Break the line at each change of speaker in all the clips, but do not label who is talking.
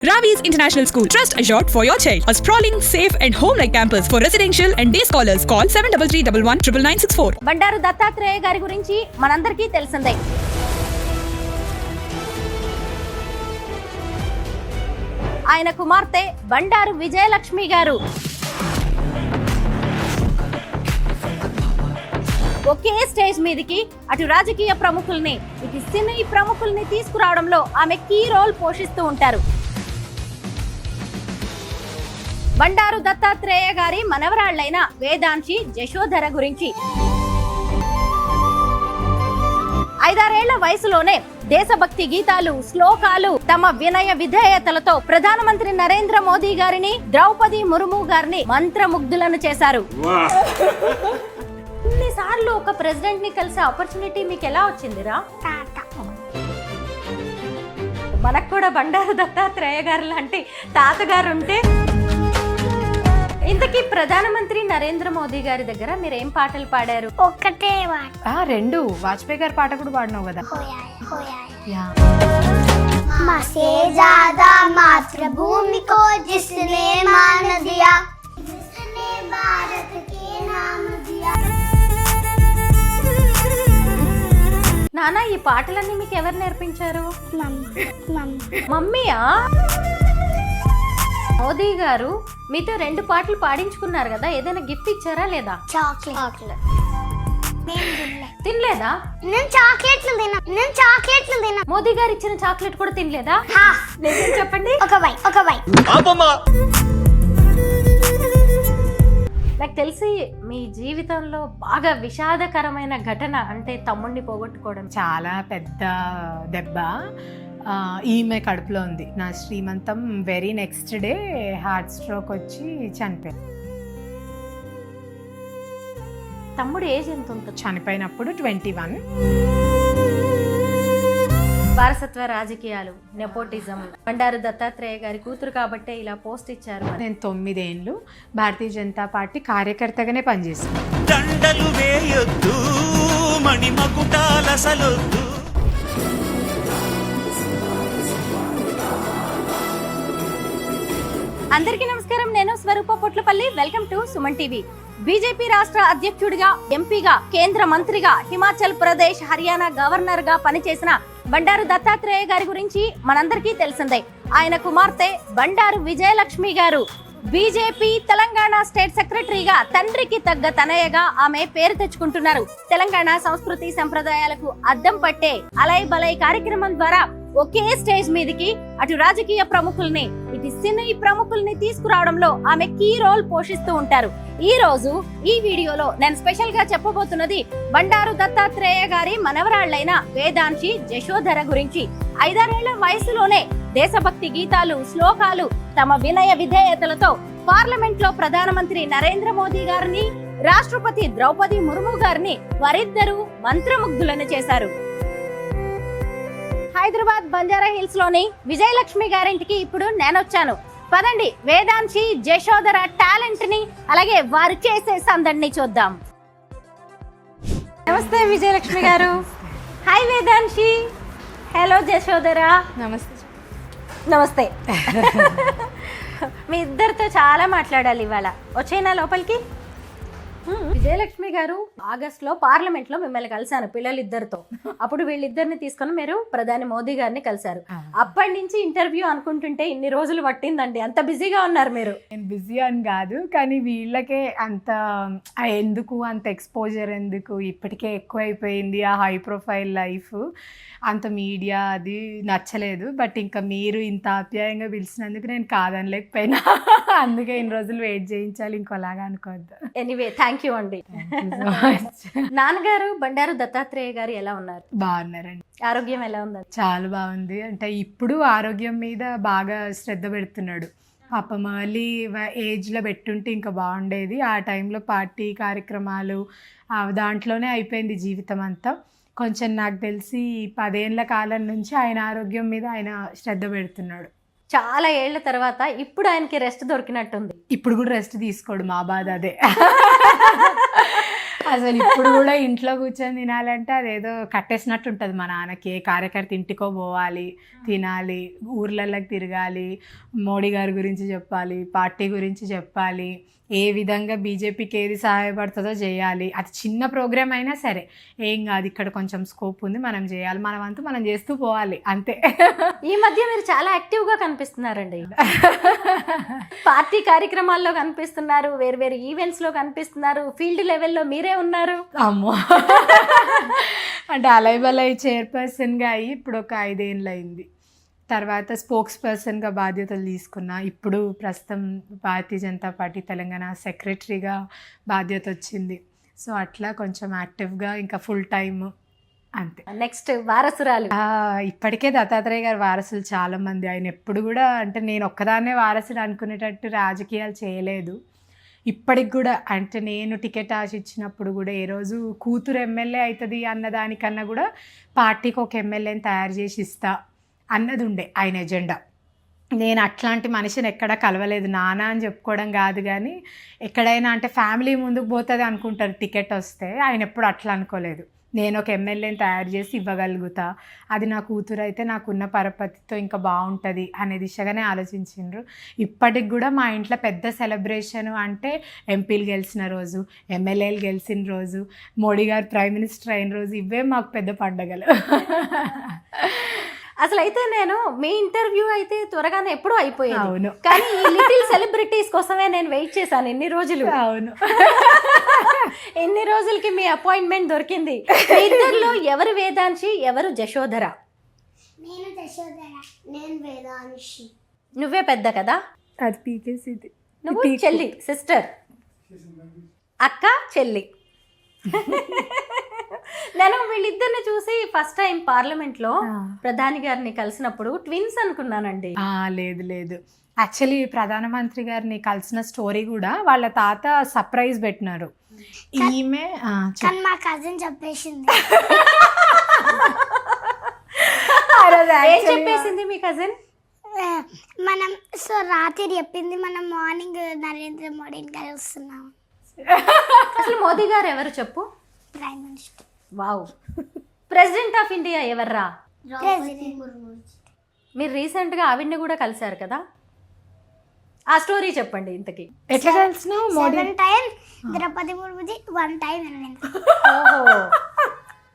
Ravi's International School. Trust assured for your child. A sprawling, safe and home-like campus for residential and day scholars. Call 7331199964.
Bandaru Dattatreya గారి గురించి మనందరికీ తెలిసిందే. ఆయన కుమార్తె బండారు విజయలక్ష్మి గారు ఒకే స్టేజ్ మీదకి అటు రాజకీయ ప్రముఖుల్ని ఇటు సినీ ప్రముఖుల్ని తీసుకురావడంలో ఆమె కీ రోల్ పోషిస్తూ ఉంటారు. బండారు దత్తాత్రేయ గారి మనవరాళ్లైన వేదాంశి జశోధర గురించి 5-6 ఏళ్ల వయసులోనే దేశభక్తి గీతాలు, శ్లోకాలు, తమ వినయ విధేయతలతో ప్రధానమంత్రి నరేంద్ర మోదీ గారిని, ద్రౌపది ముర్ము గారిని మంత్రముగ్ధులను చేశారు. ఇన్నిసార్లు ఒక ప్రెసిడెంట్ ని కలిసే ఆపర్చునిటీ మీకు ఎలా వచ్చిందిరా? మనకు కూడా బండారు దత్తాత్రేయ గారు లాంటి తాతగారు ఉంటే. ఇంతకీ ప్రధానమంత్రి నరేంద్ర మోదీ గారి దగ్గర మీరు ఏం పాటలు పాడారు?
ఒక్కటే
రెండు వాజ్పేయి గారి పాట కూడా పాడినావు కదా.
से ज्यादा मातृभूमि को जिसने मान दिया, जिसने भारत के नाम दिया.
నానా, ఈ పాటలన్నీ మీకు ఎవరు నేర్పించారు? మమ్మీయా? మోదీ గారు మీతో 2 పాటలు పాడించుకున్నారు కదా, ఏదైనా గిఫ్ట్ ఇచ్చారా లేదా?
చాక్లెట్
తినలేదా?
నేను చాక్లెట్లు తిన్నా.
మోదీ గారు ఇచ్చిన చాక్లెట్ కూడా తినలేదా? నిజం చెప్పండి.
ఒక బై.
నాకు తెలిసి మీ జీవితంలో బాగా విషాదకరమైన ఘటన అంటే తమ్ముడిని పోగొట్టుకోవడం.
చాలా పెద్ద దెబ్బ. ఈమె కడుపులో ఉంది. నా శ్రీమంతం very next day heart stroke వచ్చి చనిపోయింది.
తమ్ముడు ఏజ్ ఎంత ఉంటుంది?
చనిపోయినప్పుడు 21.
వారసత్వ రాజకీయాలు, నెపోటిజం. బండారు దత్తాత్రేయ గారి కూతురు కాబట్టే ఇలా పోస్ట్ ఇచ్చారు.
నేను 9 ఏళ్ళు భారతీయ జనతా పార్టీ కార్యకర్తగానే పనిచేస్తాను.
దండలు వేయొద్దు, మణిమకుటాలసలొద్దు.
అందరికీ నమస్కారం. నేను Swaroopa Potlapalli. Welcome to Suman TV. BJP రాష్ట్ర అధ్యక్షుడిగా, ఎంపీగా, కేంద్ర మంత్రిగా, హిమాచల్ ప్రదేశ్, హర్యానా గవర్నర్ గా పనిచేసిన బండారు దత్తాత్రేయ గారి గురించి మనందరికీ తెలిసిందే. ఆయన కుమార్తె బండారు విజయలక్ష్మి గారు బీజేపీ తెలంగాణ స్టేట్ సెక్రటరీగా తండ్రికి తగ్గ తనయగా ఆమె పేరు తెచ్చుకుంటున్నారు. తెలంగాణ సంస్కృతి సంప్రదాయాలకు అద్దం పట్టే అలై బలై కార్యక్రమం ద్వారా ఒకే స్టేజ్ మీదకి అటు రాజకీయ ప్రముఖుల్ని ఇటు సినీ ప్రముఖుల్ని తీసుకురావడంలో ఆమె కీ రోల్ పోషిస్తూ ఉంటారు. ఈ రోజు ఈ వీడియోలో నేను స్పెషల్ గా చెప్పబోతున్నది బండారు దత్తాత్రేయ గారి మనవరాళ్లైన వేదాంశి జశోధర గురించి. 5-6 ఏళ్ల వయసులోనే దేశభక్తి గీతాలు, శ్లోకాలు, తమ వినయ విధేయతలతో పార్లమెంట్ లో ప్రధానమంత్రి నరేంద్ర మోదీ గారిని, రాష్ట్రపతి ద్రౌపది ముర్ము గారిని వారిద్దరూ మంత్రముగ్ధులను చేశారు. హైదరాబాద్ బంజారా హిల్స్ లోని విజయలక్ష్మి గారింటికి ఇప్పుడు నేనొచ్చాను. పదండి, వేదాంశి జశోధర టాలెంట్ ని అలాగే వారు చేసే సందడిని చూద్దాం. నమస్తే విజయలక్ష్మి గారు. హాయ్ వేదాంశి. హలో జశోధర. నమస్తే. మీ ఇద్దరితో చాలా మాట్లాడాలి ఇవాళ. వచ్చేనా లోపలికి? విజయలక్ష్మి గారు, ఆగస్ట్ లో పార్లమెంట్ లో మిమ్మల్ని కలిశాను పిల్లలిద్దరితో. అప్పుడు వీళ్ళిద్దరిని తీసుకొని మీరు ప్రధాని మోదీ గారిని కలిశారు. అప్పటి నుంచి ఇంటర్వ్యూ అనుకుంటుంటే ఇన్ని రోజులు పట్టిందండి. అంత బిజీగా ఉన్నారు మీరు.
నేను బిజీ అని కాదు, కానీ వీళ్ళకే అంత ఎందుకు, అంత ఎక్స్పోజర్ ఎందుకు, ఇప్పటికే ఎక్కువైపోయింది ఆ హై ప్రొఫైల్ లైఫ్, అంత మీడియా అది నచ్చలేదు. బట్ ఇంకా మీరు ఇంత ఆప్యాయంగా పిలిచినందుకు నేను కాదనలేకపోయినా. అందుకే ఇన్ని రోజులు వెయిట్ చేయించాలి, ఇంకోలాగా అనుకోవద్దు.
ఎనీవే, థ్యాంక్ యూ అండి. నాన్నగారు బండారు దత్తాత్రేయ గారు ఎలా ఉన్నారు?
బాగున్నారండి.
ఆరోగ్యం ఎలా ఉందండి?
చాలా బాగుంది. అంటే ఇప్పుడు ఆరోగ్యం మీద బాగా శ్రద్ధ పెడుతున్నాడు. పాపం ఎర్లీ ఏజ్లో పెట్టుంటే ఇంకా బాగుండేది. ఆ టైంలో పార్టీ కార్యక్రమాలు దాంట్లోనే అయిపోయింది జీవితం అంతా. కొంచెం నాకు తెలిసి 10 ఏళ్ల కాలం నుంచి ఆయన ఆరోగ్యం మీద ఆయన శ్రద్ధ పెడుతున్నాడు.
చాలా ఏళ్ల తర్వాత ఇప్పుడు ఆయనకి రెస్ట్ దొరికినట్టుంది.
ఇప్పుడు కూడా రెస్ట్ తీసుకోడు, మా బాధ అదే. అసలు ఇప్పుడు కూడా ఇంట్లో కూర్చొని తినాలంటే అదేదో కట్టేసినట్టు ఉంటుంది. మా నాన్నకి ఏ కార్యకర్త ఇంటికో పోవాలి, తినాలి, ఊర్లలోకి తిరగాలి, మోడీ గారి గురించి చెప్పాలి, పార్టీ గురించి చెప్పాలి, ఏ విధంగా బీజేపీకి ఏది సహాయపడుతుందో చేయాలి. అది చిన్న ప్రోగ్రామ్ అయినా సరే ఏం కాదు, ఇక్కడ కొంచెం స్కోప్ ఉంది, మనం చేయాలి, మన వంతు మనం చేస్తూ పోవాలి అంతే.
ఈ మధ్య మీరు చాలా యాక్టివ్గా కనిపిస్తున్నారండి. పార్టీ కార్యక్రమాల్లో కనిపిస్తున్నారు, వేరు ఈవెంట్స్లో కనిపిస్తున్నారు, ఫీల్డ్ లెవెల్లో మీరే ఉన్నారు.
అమ్మో, అంటే అలై బలై చైర్పర్సన్గా అయ్యి ఇప్పుడు ఒక 5 ఏళ్ళు అయింది. తర్వాత స్పోక్స్ పర్సన్గా బాధ్యతలు తీసుకున్నా. ఇప్పుడు ప్రస్తుతం భారతీయ జనతా పార్టీ తెలంగాణ సెక్రటరీగా బాధ్యత వచ్చింది. సో అట్లా కొంచెం యాక్టివ్గా ఇంకా ఫుల్ టైమ్ అంతే.
నెక్స్ట్ వారసురాలు.
ఇప్పటికే దత్తాత్రేయ గారి వారసులు చాలామంది. ఆయన ఎప్పుడు కూడా అంటే నేను ఒక్కదాన్నే వారసుడు అనుకునేటట్టు రాజకీయాలు చేయలేదు. ఇప్పటికి కూడా అంటే నేను టికెట్ ఆశించినప్పుడు కూడా ఏ రోజు కూతురు ఎమ్మెల్యే అవుతుంది అన్నదానికన్నా కూడా పార్టీకి ఒక ఎమ్మెల్యేని తయారు చేసి ఇస్తా అన్నది ఉండే ఆయన ఎజెండా. నేను అట్లాంటి మనిషిని ఎక్కడా కలవలేదు. నాన్న అని చెప్పుకోవడం కాదు, కానీ ఎక్కడైనా అంటే ఫ్యామిలీ ముందుకు పోతుంది అనుకుంటారు టికెట్ వస్తే. ఆయన ఎప్పుడు అట్లా అనుకోలేదు. నేను ఒక ఎమ్మెల్యేని తయారు చేసి ఇవ్వగలుగుతా, అది నా కూతురు అయితే నాకున్న పరపతితో ఇంకా బాగుంటుంది అనే దిశగానే ఆలోచించిండ్రు. ఇప్పటికి కూడా మా ఇంట్లో పెద్ద సెలబ్రేషన్ అంటే ఎంపీలు గెలిచిన రోజు, ఎమ్మెల్యేలు గెలిచిన రోజు, మోడీ గారు ప్రైమ్ మినిస్టర్ అయిన రోజు, ఇవే మాకు పెద్ద పండగలు.
అసలు అయితే నేను మీ ఇంటర్వ్యూ అయితే త్వరగానే ఎప్పుడూ అయిపోయింది.
అవును,
కానీ ఈ లిటిల్ సెలబ్రిటీస్ కోసమే నేను వెయిట్ చేశాను ఎన్ని రోజులు.
అవును,
ఎన్ని రోజులకి మీ అపాయింట్మెంట్ దొరికింది. మీ ఇద్దరిలో ఎవరు వేదాంశి, ఎవరు జశోధర?
నేను జశోధర, నేను వేదాంశి.
నువ్వే పెద్ద కదా,
అది పీకేసిది.
నువ్వు చెల్లి, సిస్టర్, అక్క చెల్లి. నేను వీళ్ళిద్దరిని చూసి ఫస్ట్ టైం పార్లమెంట్లో ప్రధాని గారిని కలిసినప్పుడు ట్విన్స్ అనుకున్నానండి.
లేదు లేదు, యాక్చువల్లీ ప్రధానమంత్రి గారిని కలిసిన స్టోరీ కూడా వాళ్ళ తాత సర్ప్రైజ్ పెట్టినారు. ఈమె
మా కజిన్ చెప్పేసింది.
ఏం చెప్పేసింది మీ కజిన్?
మనం సో రాత్రి చెప్పింది, మనం మార్నింగ్ నరేంద్ర మోడీని కలుస్తున్నాం.
అసలు మోదీ గారు ఎవరు చెప్పు?
Prime minister.
Wow. President of India ఎవర్రా? మీరు రీసెంట్గా ఆవిడ్ని కూడా కలిశారు కదా, ఆ స్టోరీ చెప్పండి. ఇంతకీ
ఎట్లా కలిసినావు?
7 times ద్రౌపది ముర్ముజీ, 1 time
ఓహో,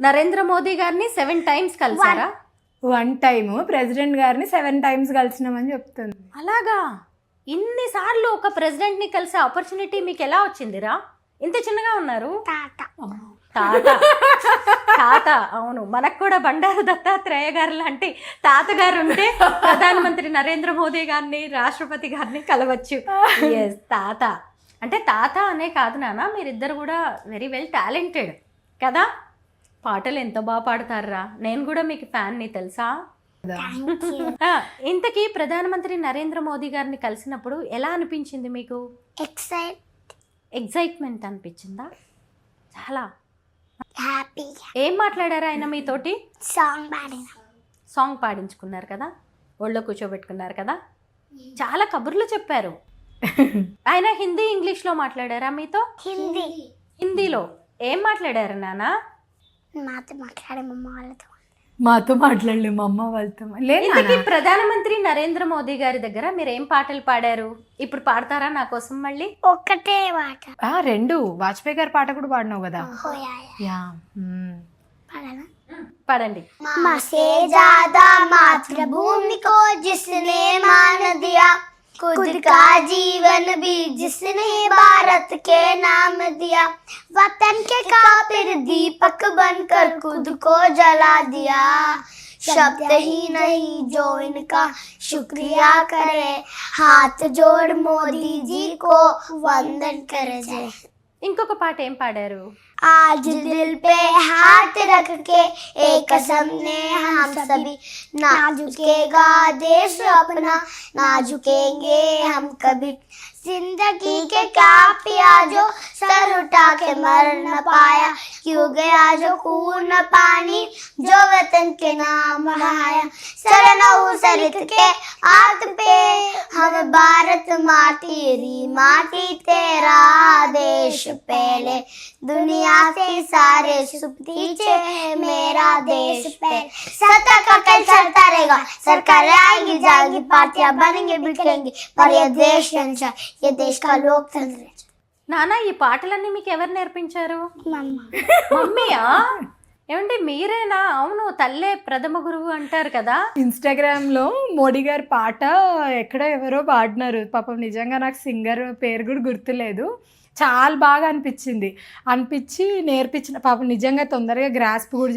నరేంద్ర మోదీ గారిని 7 times కలిసారా?
1 time ప్రెసిడెంట్ గారిని 7 times కలిసినామని చెప్తుంది.
అలాగా? ఇన్నిసార్లు ఒక ప్రెసిడెంట్ ని కలిసే ఆపర్చునిటీ మీకు ఎలా వచ్చిందిరా? ఇంత చిన్నగా ఉన్నారు.
తాత.
అవును, మనకు కూడా బండారు దత్తాత్రేయ గారు లాంటి తాతగారు ఉంటే ప్రధానమంత్రి నరేంద్ర మోదీ గారిని, రాష్ట్రపతి గారిని కలవచ్చు. ఎస్, తాత అంటే తాత అనే కాదు నాన్న, మీరిద్దరు కూడా వెరీ వెల్ టాలెంటెడ్ కదా. పాటలు ఎంత బాగా పాడతారా, నేను కూడా మీకు ఫ్యాన్ని తెలుసా. ఇంతకీ ప్రధానమంత్రి నరేంద్ర మోదీ గారిని కలిసినప్పుడు ఎలా అనిపించింది మీకు? ఎక్సైట్మెంట్ అనిపించిందా? చాలా
హ్యాపీ.
ఏం మాట్లాడారా ఆయన మీతోటి?
సాంగ్
పాడించుకున్నారు కదా, ఒళ్ళో కూర్చోబెట్టుకున్నారు కదా, చాలా కబుర్లు చెప్పారు. ఆయన హిందీ, ఇంగ్లీష్లో మాట్లాడారా మీతో? హిందీలో ఏం మాట్లాడారు నాన్న?
మాతో మాట్లాడలే, మా అమ్మ వాళ్ళతో.
ఇంతకీ ప్రధానమంత్రి నరేంద్ర మోదీ గారి దగ్గర మీరు ఏం పాటలు పాడారు? ఇప్పుడు పాడతారా నా కోసం మళ్ళీ?
ఒక్కటే పాట.
2 వాజ్పేయి గారి పాట కూడా పాడినావు కదా.
పాడండి.
మసే జ్యాదా మాతృభూమి కో జిస్నే मान दिया, खुद का जीवन भी जिसने भारत के नाम दिया, वतन के काफिर दीपक बनकर खुद को जला दिया, शब्द ही नहीं जो इनका शुक्रिया करे, हाथ जोड़ मोदी जी को वंदन करे जय.
ఇంకొక పాట ఏం పాడారు?
आज दिल पे हाथ रख के एक कसम ने हम सभी, ना झुकेगा देश अपना, ना झुकेंगे हम कभी, जिंदगी के क्या पिया जो सर उठा के मर न पाया, क्यों गया जो खून पानी जो वतन के नाम बहाया, सर न सरित के हाथ पे हम भारत भारत माँ तेरी माटी तेरा देश पहले दुनिया से सारे सुख पीछे है मेरा देश पहले सत्ता का कल चलता रहेगा सरकार आएगी जाएगी पार्टियां बनेंगे बिखरेंगी पर ये देश अच्छा ये देश का लोकतंत्र है।
నానా ఈ పాటలన్నీ మీకు ఎవరు నేర్పించారు? మమ్మీయా? ఏమండి మీరేనా? అవును, తల్లే ప్రథమ గురువు అంటారు కదా.
ఇన్స్టాగ్రామ్లో మోడీ గారి పాట ఎక్కడో ఎవరో పాడినారు పాపం, నిజంగా నాకు సింగర్ పేరు కూడా గుర్తులేదు. చాలా బాగా అనిపించి నేర్పించిన పాపం, నిజంగా తొందరగా గ్రాస్ప్ కూడా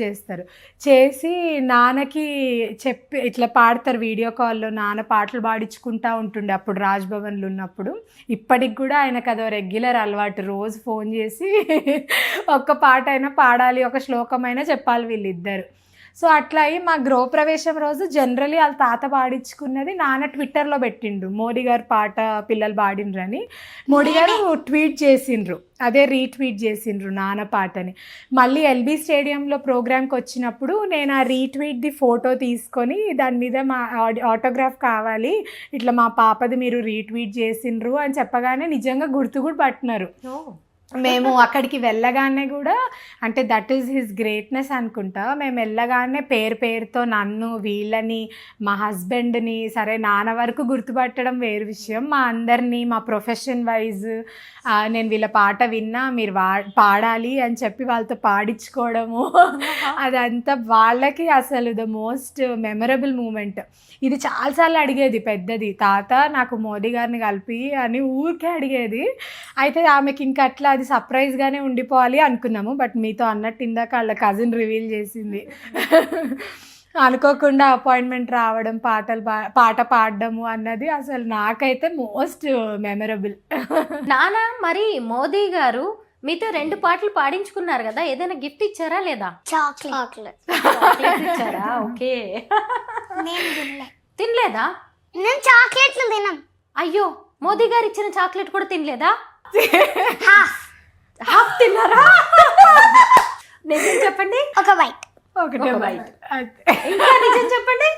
చేసి నాన్నకి చెప్పి ఇట్లా పాడతారు వీడియో కాల్లో. నాన్న పాటలు పాడించుకుంటా ఉంటుండే అప్పుడు రాజ్భవన్లో ఉన్నప్పుడు. ఇప్పటికి కూడా ఆయనకు అదో రెగ్యులర్ అలవాటు, రోజు ఫోన్ చేసి ఒక్క పాట అయినా పాడాలి, ఒక శ్లోకమైనా చెప్పాలి వీళ్ళిద్దరు. సో అట్లా అయ్యి మా గృహప్రవేశం రోజు జనరలీ వాళ్ళ తాత పాడించుకున్నది నాన్న ట్విట్టర్లో పెట్టిండు, మోడీ గారు పాట పిల్లలు పాడిండ్రని. మోడీ గారు ట్వీట్ చేసిండ్రు, అదే రీట్వీట్ చేసిండ్రు నాన్న పాటని. మళ్ళీ ఎల్బీ స్టేడియంలో ప్రోగ్రామ్కి వచ్చినప్పుడు నేను ఆ రీట్వీట్ది ఫోటో తీసుకొని దాని మీద మా ఆటోగ్రాఫ్ కావాలి, ఇట్లా మా పాపది మీరు రీట్వీట్ చేసిండ్రు అని చెప్పగానే నిజంగా గుర్తు కూడా పట్టినారు. మేము అక్కడికి వెళ్ళగానే కూడా, అంటే దట్ ఈస్ హిస్ గ్రేట్నెస్ అనుకుంటా, మేము వెళ్ళగానే పేరుతో నన్ను వీళ్ళని మా హస్బెండ్ని సరే నాన్న వరకు గుర్తుపట్టడం వేరు విషయం, మా అందరినీ మా ప్రొఫెషన్ వైజ్ నేను వీళ్ళ పాట విన్నా మీరు పాడాలి అని చెప్పి వాళ్ళతో పాడించుకోవడము అదంతా వాళ్ళకి అసలు ద మోస్ట్ మెమరబుల్ మూమెంట్. ఇది చాలాసార్లు అడిగేది పెద్దది, తాత నాకు మోదీ గారిని కలిపి అని ఊరికే అడిగేది. అయితే ఆమెకి ఇంకా అట్లా అది సర్ప్రైజ్గానే ఉండిపోవాలి అనుకున్నాము. బట్ మీతో అన్నట్టు ఇందాక వాళ్ళ కజిన్ రివీల్ చేసింది, అనుకోకుండా అపాయింట్మెంట్ రావడం, పాట పాడడము అన్నది అసలు నాకైతే మోస్ట్ మెమరబుల్.
నానా, మరి మోదీ గారు మీతో 2 పాటలు పాడించుకున్నారు కదా, ఏదైనా గిఫ్ట్ ఇచ్చారా లేదా?
చాక్లెట్
ఇచ్చారా? ఓకే.
నేను
తినలేదా?
నేను చాక్లెట్లు తినం.
అయ్యో, మోదీ గారు ఇచ్చిన చాక్లెట్ కూడా తినలేదా? హాఫ్ తిన్నారా? నిజం చెప్పండి.
ఒక వైట్.
ఒకటే బైట్.
ఇంకా నిజం చెప్పండి.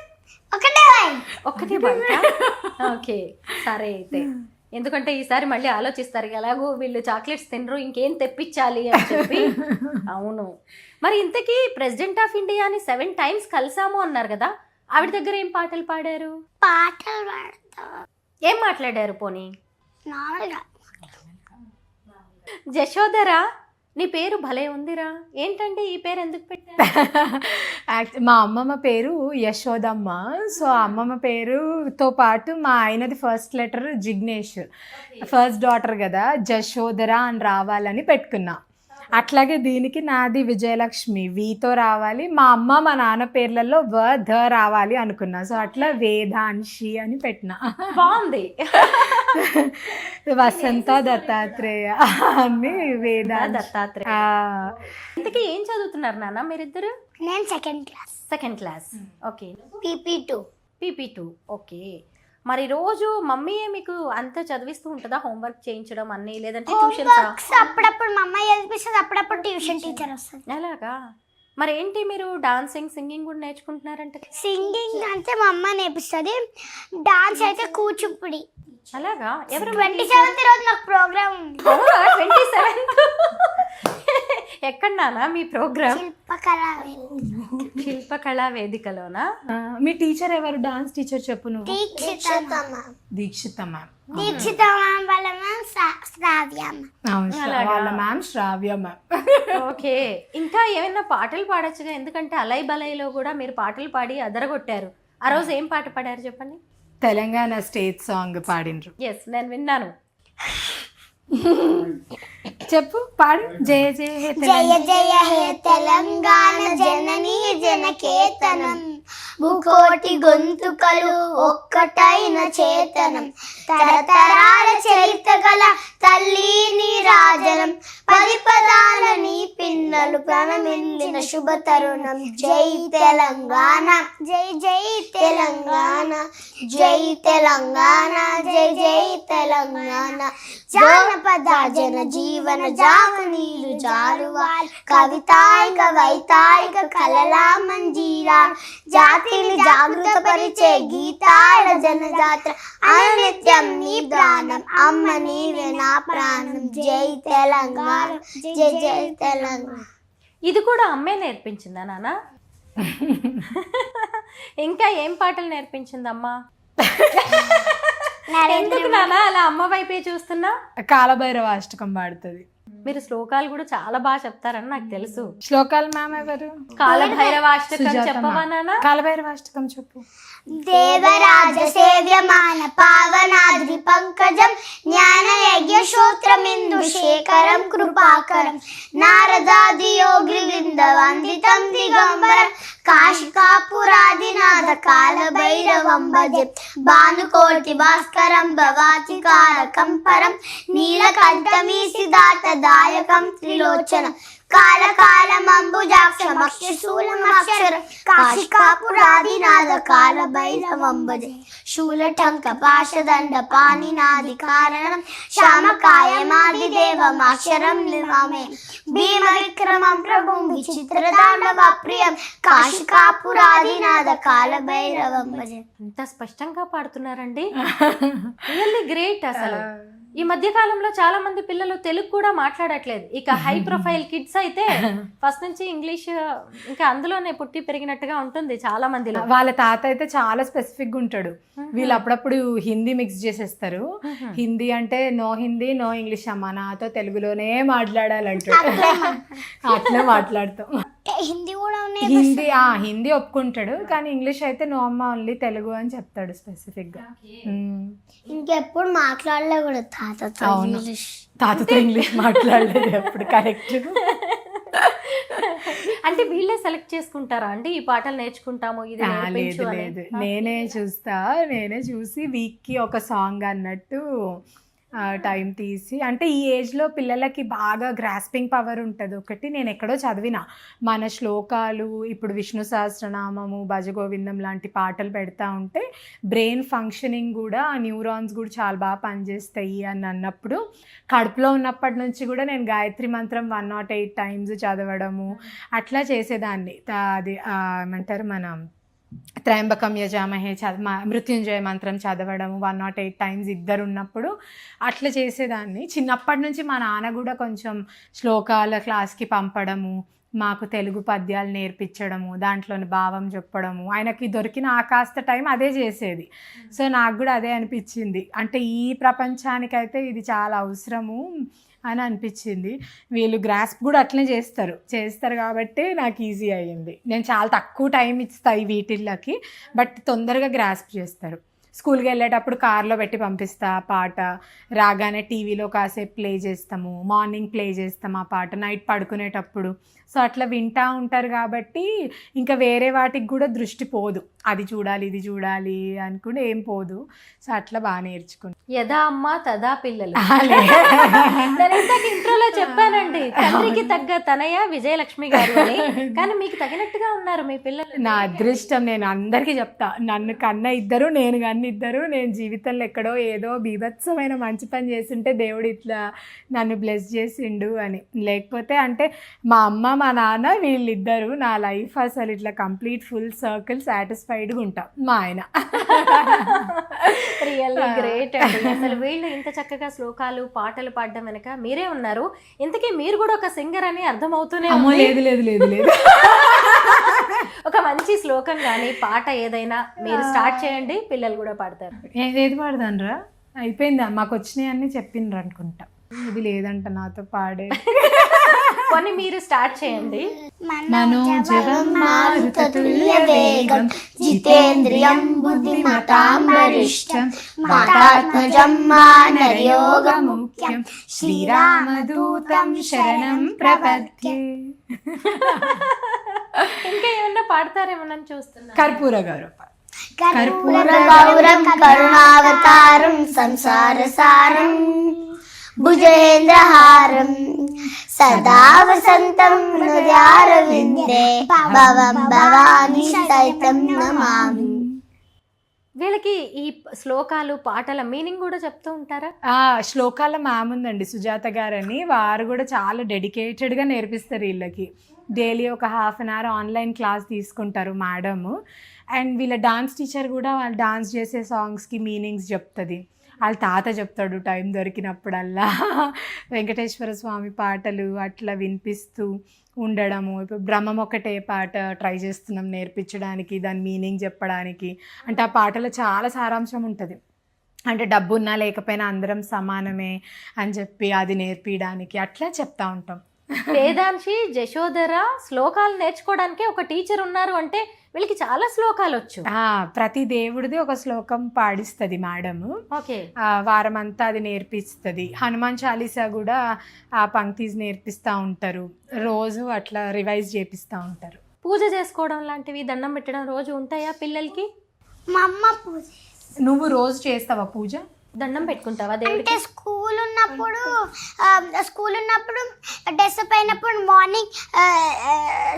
ఒకటే
బైట్. ఓకే, సరే అయితే. ఎందుకంటే ఈసారి మళ్ళీ ఆలోచిస్తారు, ఎలాగో వీళ్ళు చాక్లెట్స్ తినరు, ఇంకేం తెప్పించాలి అని చెప్పి. అవును. మరి ఇంతకీ ప్రెసిడెంట్ ఆఫ్ ఇండియాని 7 times కలిసాము అన్నారు కదా, ఆవిడ దగ్గర ఏం పాటలు పాడారు?
పాటలు
ఏం మాట్లాడారు పోనీ?
నార్మల్గా
జశోదరా, నీ పేరు భలే ఉందిరా, ఏంటండి ఈ పేరు ఎందుకు పెట్టారు?
మా అమ్మమ్మ పేరు యశోదమ్మ. సో అమ్మమ్మ పేరుతో పాటు మా ఆయనది first letter Jignesh, first daughter కదా, జశోదరా అని రావాలని పెట్టుకున్నా. అట్లాగే దీనికి నాది విజయలక్ష్మి, వీతో రావాలి. మా అమ్మ మా నాన్న పేర్లలో ద రావాలి అనుకున్నా. సో అట్లా వేదాంశి అని పెట్టినా.
బాగుంది.
వసంత దత్తాత్రేయ అని
దత్తాత్రేయ. ఇంతకీ ఏం చదువుతున్నారు నాన్న మీరిద్దరు?
నేను second class.
Okay.
PP2.
Okay. మరి రోజు మమ్మీయే మీకు అంతా చదివిస్తూ ఉంటుందా, హోంవర్క్ చేయించడం అన్నీ, లేదంటే ట్యూషన్స్?
అప్పుడప్పుడు మా అమ్మాయి చదివిస్తుంది, అప్పుడప్పుడు ట్యూషన్ టీచర్ వస్తుంది.
అలాగా? మరి ఏంటి మీరు డాన్సింగ్, సింగింగ్ కూడా నేర్చుకుంటున్నారంట?
సింగింగ్ అంటే మా అమ్మ నేర్పిస్తుంది, డాన్స్ అయితే కూచిపూడి.
అలాగా? ఎవరు?
27th రోజు నాకు ప్రోగ్రామ్ ఉంది.
27th ఎక్కడ నానా మీ ప్రోగ్రామ్? శిల్పకళా వేదికలోనా?
మీ టీచర్ ఎవరు? డాన్స్ టీచర్ చెప్పు నువ్వు.
దీక్షిత
మ్యామ్.
వాళ్ళ మ్యామ్ శ్రావ్య
మ్యామ్.
ఓకే. ఇంకా ఏమైనా పాటలు పాడొచ్చుగా, ఎందుకంటే అలై బలైలో కూడా మీరు పాటలు పాడి అదరగొట్టారు. ఆ రోజు ఏం పాట పాడారు చెప్పండి?
తెలంగాణ స్టేట్ సాంగ్ పాడిండ్రు.
ఎస్, నేను విన్నాను.
చెప్పు, పాడు. జయ జయ హే
జయ జయ హే తెలంగాణ జననీ జనకేతనం, ముకోటి గొంతుకలు ఒక్కటైన చేతనం, తరతరాల చరిత్ర గల తల్లి నీ రాజనం, 10 పదాల నీ పిన్నలు ప్రణమిల్లిన శుభ తరుణం. జై తెలంగాణ, జై జై తెలంగాణ, జై తెలంగాణ, జై జై తెలంగాణ. జానపద జన జీవన జావనీలు జారువాల్, కవితాయిక వైతాయిక కలలా మంజీరా, జాతి జాతిని జాగృతపరిచే గీతాల జనజాతర అనునిత్యం నీ ప్రాణం అమ్మ నీవే నా ప్రాణం జై తెలంగాణ జై జై తెలంగాణ.
ఇది కూడా అమ్మే నేర్పించిందా నాన్న? ఇంకా ఏం పాటలు నేర్పించిందమ్మా? ఎందుకు నాన్న అలా అమ్మ వైపే చూస్తున్నా?
కాలభైరవ అష్టకం పాడుతుంది.
మీరు శ్లోకాలు కూడా చాలా బాగా చెప్తారని నాకు తెలుసు.
శ్లోకాలు మ్యామ్ ఎవరు?
కాలభైరవాష్టకం చెప్పవా నాన్న?
కాలభైరవాష్టకం చెప్పు.
దేవరాజ సేవ్యమాన పావనాద్రి పంకజం జ్ఞాన యజ్ఞ శ్రోత్రమిందు శేఖరం కృపాకరం నారదాది యోగి వృంద వందితం దిగంబరం కాశికాపురాదినాథ కాల భైరవం భజే భానుకోటి భాస్కరం భవాతికారకం పరం నీలకంఠమీసిదాత దాయకం త్రిలోచన కాలకాలమంబుజాక్షమక్షశూలమక్షరం కాశికాపురాదినాథ కాల భైరవం భజే శూలటంక పాశదండ పాణినాది కారణం శ్యామకాయమాది దేవమాక్షరం నిమామే భీమ విక్రమం ప్రభుం విచిత్రతాండవ ప్రియం కాశికాపురాదినాథ కాల భైరవం భజే.
ఎంత స్పష్టంగా పాడుతున్నారండి, రియల్లీ గ్రేట్. అసలు ఈ మధ్య కాలంలో చాలా మంది పిల్లలు తెలుగు కూడా మాట్లాడట్లేదు. ఇక హై ప్రొఫైల్ కిడ్స్ అయితే ఫస్ట్ నుంచి ఇంగ్లీష్ ఇంకా అందులోనే పుట్టి పెరిగినట్టుగా ఉంటుంది చాలా మందిలో.
వాళ్ళ తాత అయితే చాలా స్పెసిఫిక్ గా ఉంటాడు. వీళ్ళు అప్పుడప్పుడు హిందీ మిక్స్ చేసేస్తారు. హిందీ అంటే నో హిందీ నో ఇంగ్లీష్ అమ్మా, నాతో తెలుగులోనే మాట్లాడాలంటాడు. అట్లా మాట్లాడతాం.
హిందీ కూడా
హిందీ ఒప్పుకుంటాడు, కానీ ఇంగ్లీష్ అయితే నో అమ్మ ఓన్లీ తెలుగు అని చెప్తాడు స్పెసిఫిక్ గా.
ఇంకెప్పుడు మాట్లాడలే కూడా తాతతో ఇంగ్లీష్.
తాతతో ఇంగ్లీష్ మాట్లాడలేదు ఎప్పుడు. కరెక్ట్.
అంటే వీళ్ళే సెలెక్ట్ చేసుకుంటారా అండి ఈ పాటలు నేర్చుకుంటాము ఇది నేర్పించు అని?
లేదు, నేనే చూసి వీక్కి ఒక సాంగ్ అన్నట్టు టైం తీసి, అంటే ఈ ఏజ్లో పిల్లలకి బాగా గ్రాస్పింగ్ పవర్ ఉంటుంది. ఒకటి నేను ఎక్కడో చదివిన, మన శ్లోకాలు ఇప్పుడు విష్ణు సహస్రనామము భజగోవిందం లాంటి పాటలు పెడతా ఉంటే బ్రెయిన్ ఫంక్షనింగ్ కూడా, న్యూరాన్స్ కూడా చాలా బాగా పనిచేస్తాయి అని అన్నప్పుడు కడుపులో ఉన్నప్పటి నుంచి కూడా నేను గాయత్రి మంత్రం 108 టైమ్స్ చదవడము అట్లా చేసేదాన్ని. అది ఏమంటారు మనం త్రయంబకం యజామహే మృత్యుంజయ మంత్రం చదవడము 108 టైమ్స్ ఇద్దరు ఉన్నప్పుడు అట్లా చేసేదాన్ని. చిన్నప్పటి నుంచి మా నాన్న కూడా కొంచెం శ్లోకాల క్లాస్కి పంపడము, మాకు తెలుగు పద్యాలు నేర్పించడము, దాంట్లోని భావం చెప్పడము, ఆయనకి దొరికిన ఆ కాస్త టైం అదే చేసేది. సో నాకు కూడా అదే అనిపించింది, అంటే ఈ ప్రపంచానికైతే ఇది చాలా అవసరము అని అనిపించింది. వీళ్ళు గ్రాస్ప్ కూడా అట్లనే చేస్తారు కాబట్టి నాకు ఈజీ అయ్యింది. నేను చాలా తక్కువ టైం ఇస్తాయి వీటిల్లోకి, బట్ తొందరగా గ్రాస్ప్ చేస్తారు. స్కూల్కి వెళ్ళేటప్పుడు కార్లో పెట్టి పంపిస్తా పాట, రాగానే టీవీలో కాసేపు ప్లే చేస్తాము, మార్నింగ్ ప్లే చేస్తాము ఆ పాట, నైట్ పడుకునేటప్పుడు. సో అట్లా వింటూ ఉంటారు కాబట్టి ఇంకా వేరే వాటికి కూడా దృష్టి పోదు, అది చూడాలి ఇది చూడాలి అనుకుంటే ఏం పోదు. సో అట్లా బాగా నేర్చుకుంటాను.
యథా అమ్మ తదా పిల్లలు. నేను ఇంతకు ఇంట్రోలో చెప్పానండి, తండ్రికి తగ్గ తనయ విజయలక్ష్మి గారు అని, కానీ మీకు తగినట్టుగా ఉన్నారు మీ పిల్లలు.
నా అదృష్టం, నేను అందరికీ చెప్తా, నన్ను కన్న ఇద్దరు నేను కన్న ఇద్దరు, నేను జీవితంలో ఎక్కడో ఏదో బీభత్సమైన మంచి పని చేస్తుంటే దేవుడు ఇట్లా నన్ను బ్లెస్ చేసిండు అని. లేకపోతే అంటే మా అమ్మ మా నాన్న వీళ్ళిద్దరు నా లైఫ్ అసలు ఇట్లా కంప్లీట్ ఫుల్ సర్కిల్ సాటిస్ఫైడ్గా ఉంటా. మా ఆయన
రియల్లీ గ్రేట్ అండి. అసలు వీళ్ళు ఇంత చక్కగా శ్లోకాలు పాటలు పాడడం వెనక మీరే ఉన్నారు. ఇంతకీ మీరు కూడా ఒక సింగర్ అని అర్థమవుతూనే ఉంది.
లేదు
ఒక మంచి శ్లోకం కానీ పాట ఏదైనా మీరు స్టార్ట్ చేయండి, పిల్లలు కూడా పాడతారు.
ఏది పాడదాను రా? అయిపోయిందా? మాకు వచ్చినాయి అన్ని చెప్పిండ్రు అనుకుంటా. ఇది లేదంట నాతో పాడే.
కొన్ని మీరు స్టార్ట్ చేయండి.
మనోజవం మారుతతుల్య వేగం జితేంద్రియం బుద్ధిమతాం వరిష్టం మాతాత్మజం మానర్యోగముఖ్యం
శ్రీరామదూతం శరణం ప్రపద్యే.
ఇంకా ఏమన్నా పాడతారేమన్నా చూస్తున్నా.
కర్పూర గౌరవ
కర్పూర గౌరం కరుణావతారం సంసారసారం భుజేంద్రహారం సదా వసంతం హృదయారవిందే భవం భవాని సైతం నమామి.
వీళ్ళకి ఈ శ్లోకాలు పాటల మీనింగ్ కూడా చెప్తూ ఉంటారా?
శ్లోకాల మ్యామ్ ఉందండి సుజాత గారని, వారు కూడా చాలా డెడికేటెడ్గా నేర్పిస్తారు వీళ్ళకి. డైలీ ఒక half an hour online class తీసుకుంటారు మేడము. అండ్ వీళ్ళ డాన్స్ టీచర్ కూడా వాళ్ళు డాన్స్ చేసే సాంగ్స్కి మీనింగ్స్ చెప్తుంది. వాళ్ళ తాత చెప్తాడు టైం దొరికినప్పుడల్లా వెంకటేశ్వర స్వామి పాటలు అట్లా వినిపిస్తూ ఉండడము. ఇప్పుడు బ్రహ్మం ఒకటే పాట ట్రై చేస్తున్నాం నేర్పించడానికి, దాని మీనింగ్ చెప్పడానికి. అంటే ఆ పాటలో చాలా సారాంశం ఉంటుంది. అంటే డబ్బు ఉన్నా లేకపోయినా అందరం సమానమే అని చెప్పి అది నేర్పించడానికి అట్లా చెప్తా ఉంటాం.
వేదాంశి, జశోధర శ్లోకాలు నేర్చుకోవడానికి ఒక టీచర్ ఉన్నారు అంటే వీళ్ళకి చాలా శ్లోకాలు వచ్చు.
ప్రతి దేవుడిది ఒక శ్లోకం పాడిస్తుంది మేడము.
ఓకే,
వారం అంతా అది నేర్పిస్తుంది. హనుమాన్ చాలీసా కూడా ఆ పంక్తీస్ నేర్పిస్తూ ఉంటారు. రోజు అట్లా రివైజ్ చేపిస్తూ ఉంటారు.
పూజ చేసుకోవడం లాంటివి, దండం పెట్టడం రోజు ఉంటాయా పిల్లలకి?
మా అమ్మ పూజ.
నువ్వు రోజు చేస్తావా పూజ?
దండం పెట్టుకుంటావా
అంటే
దేవుడికి?
స్కూల్ ఉన్నప్పుడు డ్రెస్ అయినప్పుడు మార్నింగ్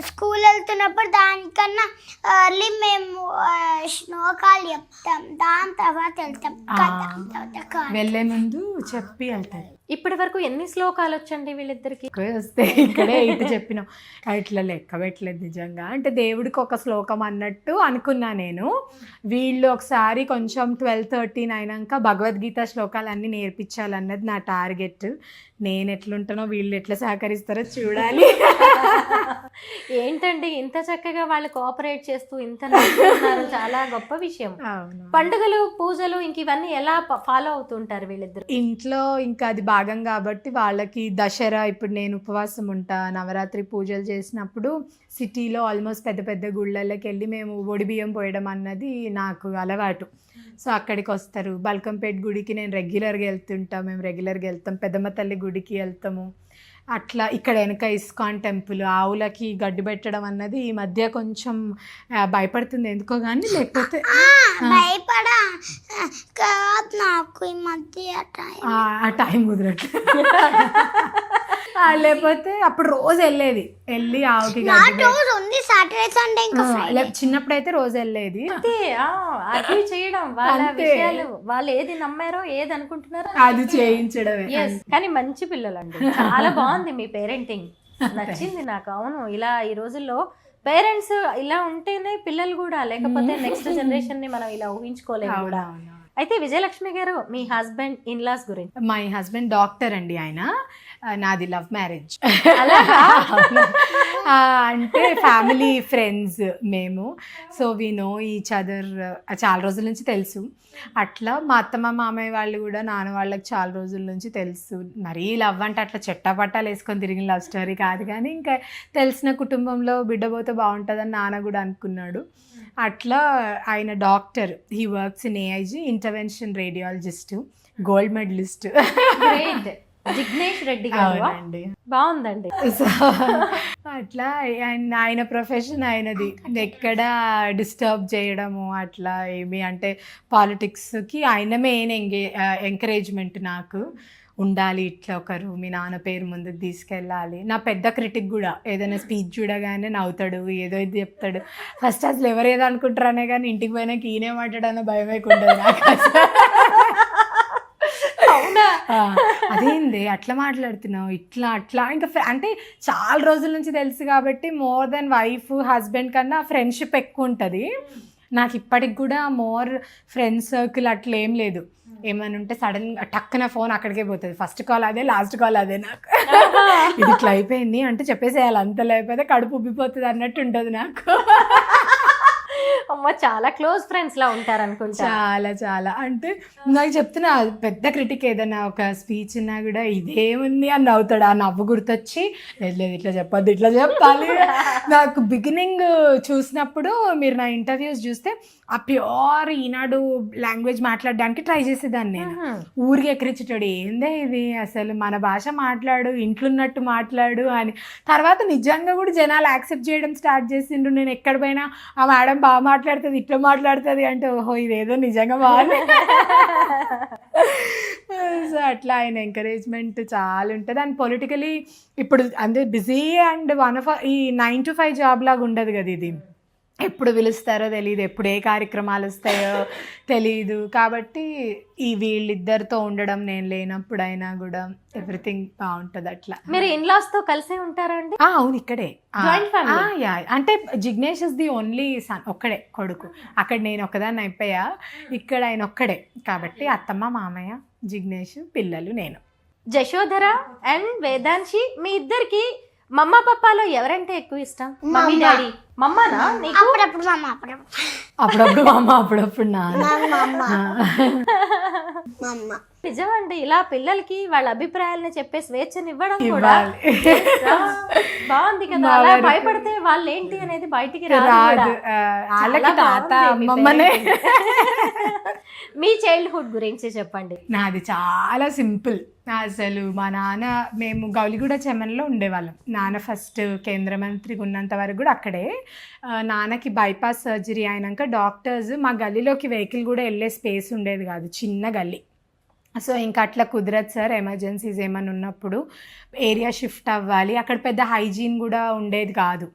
స్కూల్ వెళ్తున్నప్పుడు దానికన్నా ఎర్లీ మేము శ్లోకాలు చెప్తాం, దాని తర్వాత వెళ్తాం.
వెళ్ళే ముందు చెప్పి వెళ్తారు.
ఇప్పటి వరకు ఎన్ని శ్లోకాలు వచ్చండి వీళ్ళిద్దరికి?
వస్తే ఇక్కడే ఇటు చెప్పినాం. ఇట్లా లెక్క పెట్టలేదు నిజంగా. అంటే దేవుడికి ఒక శ్లోకం అన్నట్టు అనుకున్నా నేను. వీళ్ళు ఒకసారి కొంచెం 12-13 అయినాక భగవద్గీత శ్లోకాలన్నీ నేర్పించాలన్నది నా టార్గెట్. నేను ఎట్లుంటానో వీళ్ళు ఎట్లా సహకరిస్తారో చూడాలి.
ఏంటండి ఇంత చక్కగా వాళ్ళు కోఆపరేట్ చేస్తూ ఇంత నేర్చుకున్నారు, చాలా గొప్ప విషయం. పండుగలు, పూజలు ఇంక ఇవన్నీ ఎలా ఫాలో అవుతుంటారు వీళ్ళిద్దరు?
ఇంట్లో ఇంకా అది భాగం కాబట్టి వాళ్ళకి దసరా, ఇప్పుడు నేను ఉపవాసం ఉంటా, నవరాత్రి పూజలు చేసినప్పుడు సిటీలో ఆల్మోస్ట్ పెద్ద పెద్ద గుళ్ళకి వెళ్ళి మేము ఒడి బియ్యం పోయడం అన్నది నాకు అలవాటు. సో అక్కడికి వస్తారు. బల్కంపేట గుడికి నేను రెగ్యులర్గా వెళ్తుంటా, మేము రెగ్యులర్గా వెళ్తాం. పెద్దమ్మ తల్లి గుడికి వెళ్తాము. అట్లా ఇక్కడ వెనక ఇస్కాన్ టెంపుల్, ఆవులకి గడ్డి పెట్టడం అన్నది ఈ మధ్య కొంచెం భయపడుతుంది ఎందుకో కానీ, లేకపోతే
భయపడా కాదు నాకు ఈ మధ్య
ఆ టైం కుదరట్లేదు. లేకపోతే అప్పుడు రోజు వెళ్ళి ఆవుకి
ఉంది సాటర్డే సండే ఇంకా
చిన్నప్పుడైతే రోజు వెళ్ళేది.
చేయడం వాళ్ళ విషయాలు, వాళ్ళు ఏది నమ్మారో ఏది అనుకుంటున్నారో
అది చేయించడమే.
కానీ మంచి పిల్లలండి, చాలా బాగుంది మీ పేరెంటింగ్, నచ్చింది నాకు. అవును, ఇలా ఈ రోజుల్లో పేరెంట్స్ ఇలా ఉంటేనే పిల్లలు కూడా, లేకపోతే నెక్స్ట్ జనరేషన్ ని మనం ఇలా ఊహించుకోలేము కూడా. అయితే విజయలక్ష్మి గారు, మీ హస్బెండ్ ఇన్లాస్ గురించి?
మై హస్బెండ్ డాక్టర్ అండి. ఆయన, నాది లవ్ మ్యారేజ్. అంటే ఫ్యామిలీ ఫ్రెండ్స్ మేము. So we know each other చాలా రోజుల నుంచి తెలుసు. అట్లా మా అత్తమ్మ మామయ్య వాళ్ళు కూడా నాన్న వాళ్ళకి చాలా రోజుల నుంచి తెలుసు. మరీ లవ్ అంటే అట్లా చెట్టాపట్టాలు వేసుకొని తిరిగిన లవ్ స్టోరీ కాదు, కానీ ఇంకా తెలిసిన కుటుంబంలో బిడ్డ పోతే బాగుంటుందని నాన్న కూడా అనుకున్నాడు. అట్లా ఆయన doctor, he works in AIG, intervention radiologist, gold medalist.
Jignesh Reddy గారు. బాగుందండి.
సో అట్లా ఆయన ప్రొఫెషన్ ఆయనది. ఎక్కడ డిస్టర్బ్ చేయడము అట్లా ఏమి, అంటే పాలిటిక్స్కి ఆయన మెయిన్ ఎంకరేజ్మెంట్. నాకు ఉండాలి ఇట్లా ఒకరు, మీ నాన్న పేరు ముందుకు తీసుకెళ్ళాలి. నా పెద్ద క్రిటిక్ కూడా, ఏదైనా స్పీచ్ చూడగానే నవ్వుతాడు, ఏదో ఇది చెప్తాడు. ఫస్ట్ అసలు ఎవరేదో అనుకుంటారనే కానీ ఇంటికి పోయినాక ఈయనే మాట్లాడాలని భయం అయికుంటుంది నాకు.
అవునా,
అదేంది అట్లా మాట్లాడుతున్నావు, ఇట్లా అట్లా. ఇంకా అంటే చాలా రోజుల నుంచి తెలుసు కాబట్టి మోర్ దెన్ వైఫ్ హస్బెండ్ కన్నా ఫ్రెండ్షిప్ ఎక్కువ ఉంటుంది నాకు. ఇప్పటికి కూడా మోర్ ఫ్రెండ్స్ సర్కిల్ అట్లా ఏం లేదు. ఏమైనా ఉంటే సడన్గా టక్కున ఫోన్ అక్కడికే పోతుంది. ఫస్ట్ కాల్ అదే, లాస్ట్ కాల్ అదే. నాకు ఇది ఇట్లా అయిపోయింది అంటే చెప్పేసేయాలి, అంత లేకపోతే కడుపు ఉబ్బిపోతుంది అన్నట్టు ఉంటుంది నాకు.
అమ్మ, చాలా క్లోజ్ ఫ్రెండ్స్ లా ఉంటారు అనుకుంటా.
చాలా చాలా అంటే నాకు చెప్తున్నా, పెద్ద క్రిటిక్ ఏదైనా ఒక స్పీచ్ ఉన్నా కూడా ఇదేముంది అని నవ్వుతాడు. ఆ నవ్వు గుర్తొచ్చి లేదు ఇట్లా చెప్పద్దు, ఇట్లా చెప్పాలి. నాకు బిగినింగ్ చూసినప్పుడు మీరు నా ఇంటర్వ్యూస్ చూస్తే ఆ ప్యూర్ ఈనాడు లాంగ్వేజ్ మాట్లాడడానికి ట్రై చేసేదాన్ని నేను. ఊరికి ఎక్కిరించేటాడు, ఏందే ఇది అసలు మన భాష మాట్లాడు, ఇంట్లున్నట్టు మాట్లాడు అని. తర్వాత నిజంగా కూడా జనాలు యాక్సెప్ట్ చేయడం స్టార్ట్ చేసిండ్రు. నేను ఎక్కడ పోయినా ఆ మేడం బాగా మాట్లాడుతుంది, ఇట్లా మాట్లాడుతుంది అంటే ఓహో ఇదేదో నిజంగా బాగుంది. సో అట్లా ఆయన ఎంకరేజ్మెంట్ చాలా ఉంటుంది. అండ్ పొలిటికలీ ఇప్పుడు అంటే బిజీ అండ్ ఈ 9 to 5 జాబ్ లాగా ఉండదు కదా ఇది. ఎప్పుడు పిలుస్తారో తెలియదు, ఎప్పుడు ఏ కార్యక్రమాలు వస్తాయో తెలియదు. కాబట్టి ఈ వీళ్ళిద్దరితో ఉండడం, నేను లేనప్పుడైనా కూడా ఎవ్రీథింగ్ బాగుంటుంది అట్లా.
మీరు ఇన్లాస్ తో కలిసే ఉంటారా అండి?
అవును, ఇక్కడే.
Joint family?
యా, అంటే Jignesh is the only sun, ఒక్కడే కొడుకు. అక్కడ నేను ఒకదాన్ని అయిపోయా, ఇక్కడ ఆయన ఒక్కడే. కాబట్టి అత్తమ్మ, మామయ్య, జిగ్నేష్, పిల్లలు, నేను.
జశోధర అండ్ వేదాంశి, మీ ఇద్దరికి మమ్మ పప్పాలో ఎవరంటే ఎక్కువ ఇష్టం? Mummy daddy? మమ్మనా నీకు?
అప్పుడప్పుడు మమ్మ,
అప్పుడప్పుడు మామ, అప్పుడప్పుడు నాన్న.
మమ్మ.
నిజమండి, ఇలా పిల్లలకి వాళ్ళ అభిప్రాయాలను చెప్పే స్వేచ్ఛను ఇవ్వడం కూడా బాగుంది కదా. అలా భయపడితే వాళ్ళు ఏంటి అనేది బయటికి రాదు.
వాళ్ళకి తాత అమ్మమ్మనే.
మీ చైల్డ్హుడ్ గురించి చెప్పండి.
నాది చాలా సింపుల్ అసలు. మా నాన్న, మేము గౌలిగూడ చెమన్లో ఉండేవాళ్ళం. నాన్న ఫస్ట్ కేంద్ర మంత్రిగా ఉన్నంత వరకు కూడా అక్కడే. నాన్నకి బైపాస్ సర్జరీ అయినాక డాక్టర్స్, మా గల్లీలోకి వెహికల్ కూడా వెళ్ళే స్పేస్ ఉండేది కాదు, చిన్న గల్లీ. సో ఇంకా అట్లా కుదరదు సార్, ఎమర్జెన్సీస్ ఏమైనా ఉన్నప్పుడు ఏరియా షిఫ్ట్ అవ్వాలి. అక్కడ పెద్ద హైజీన్ కూడా ఉండేది కాదు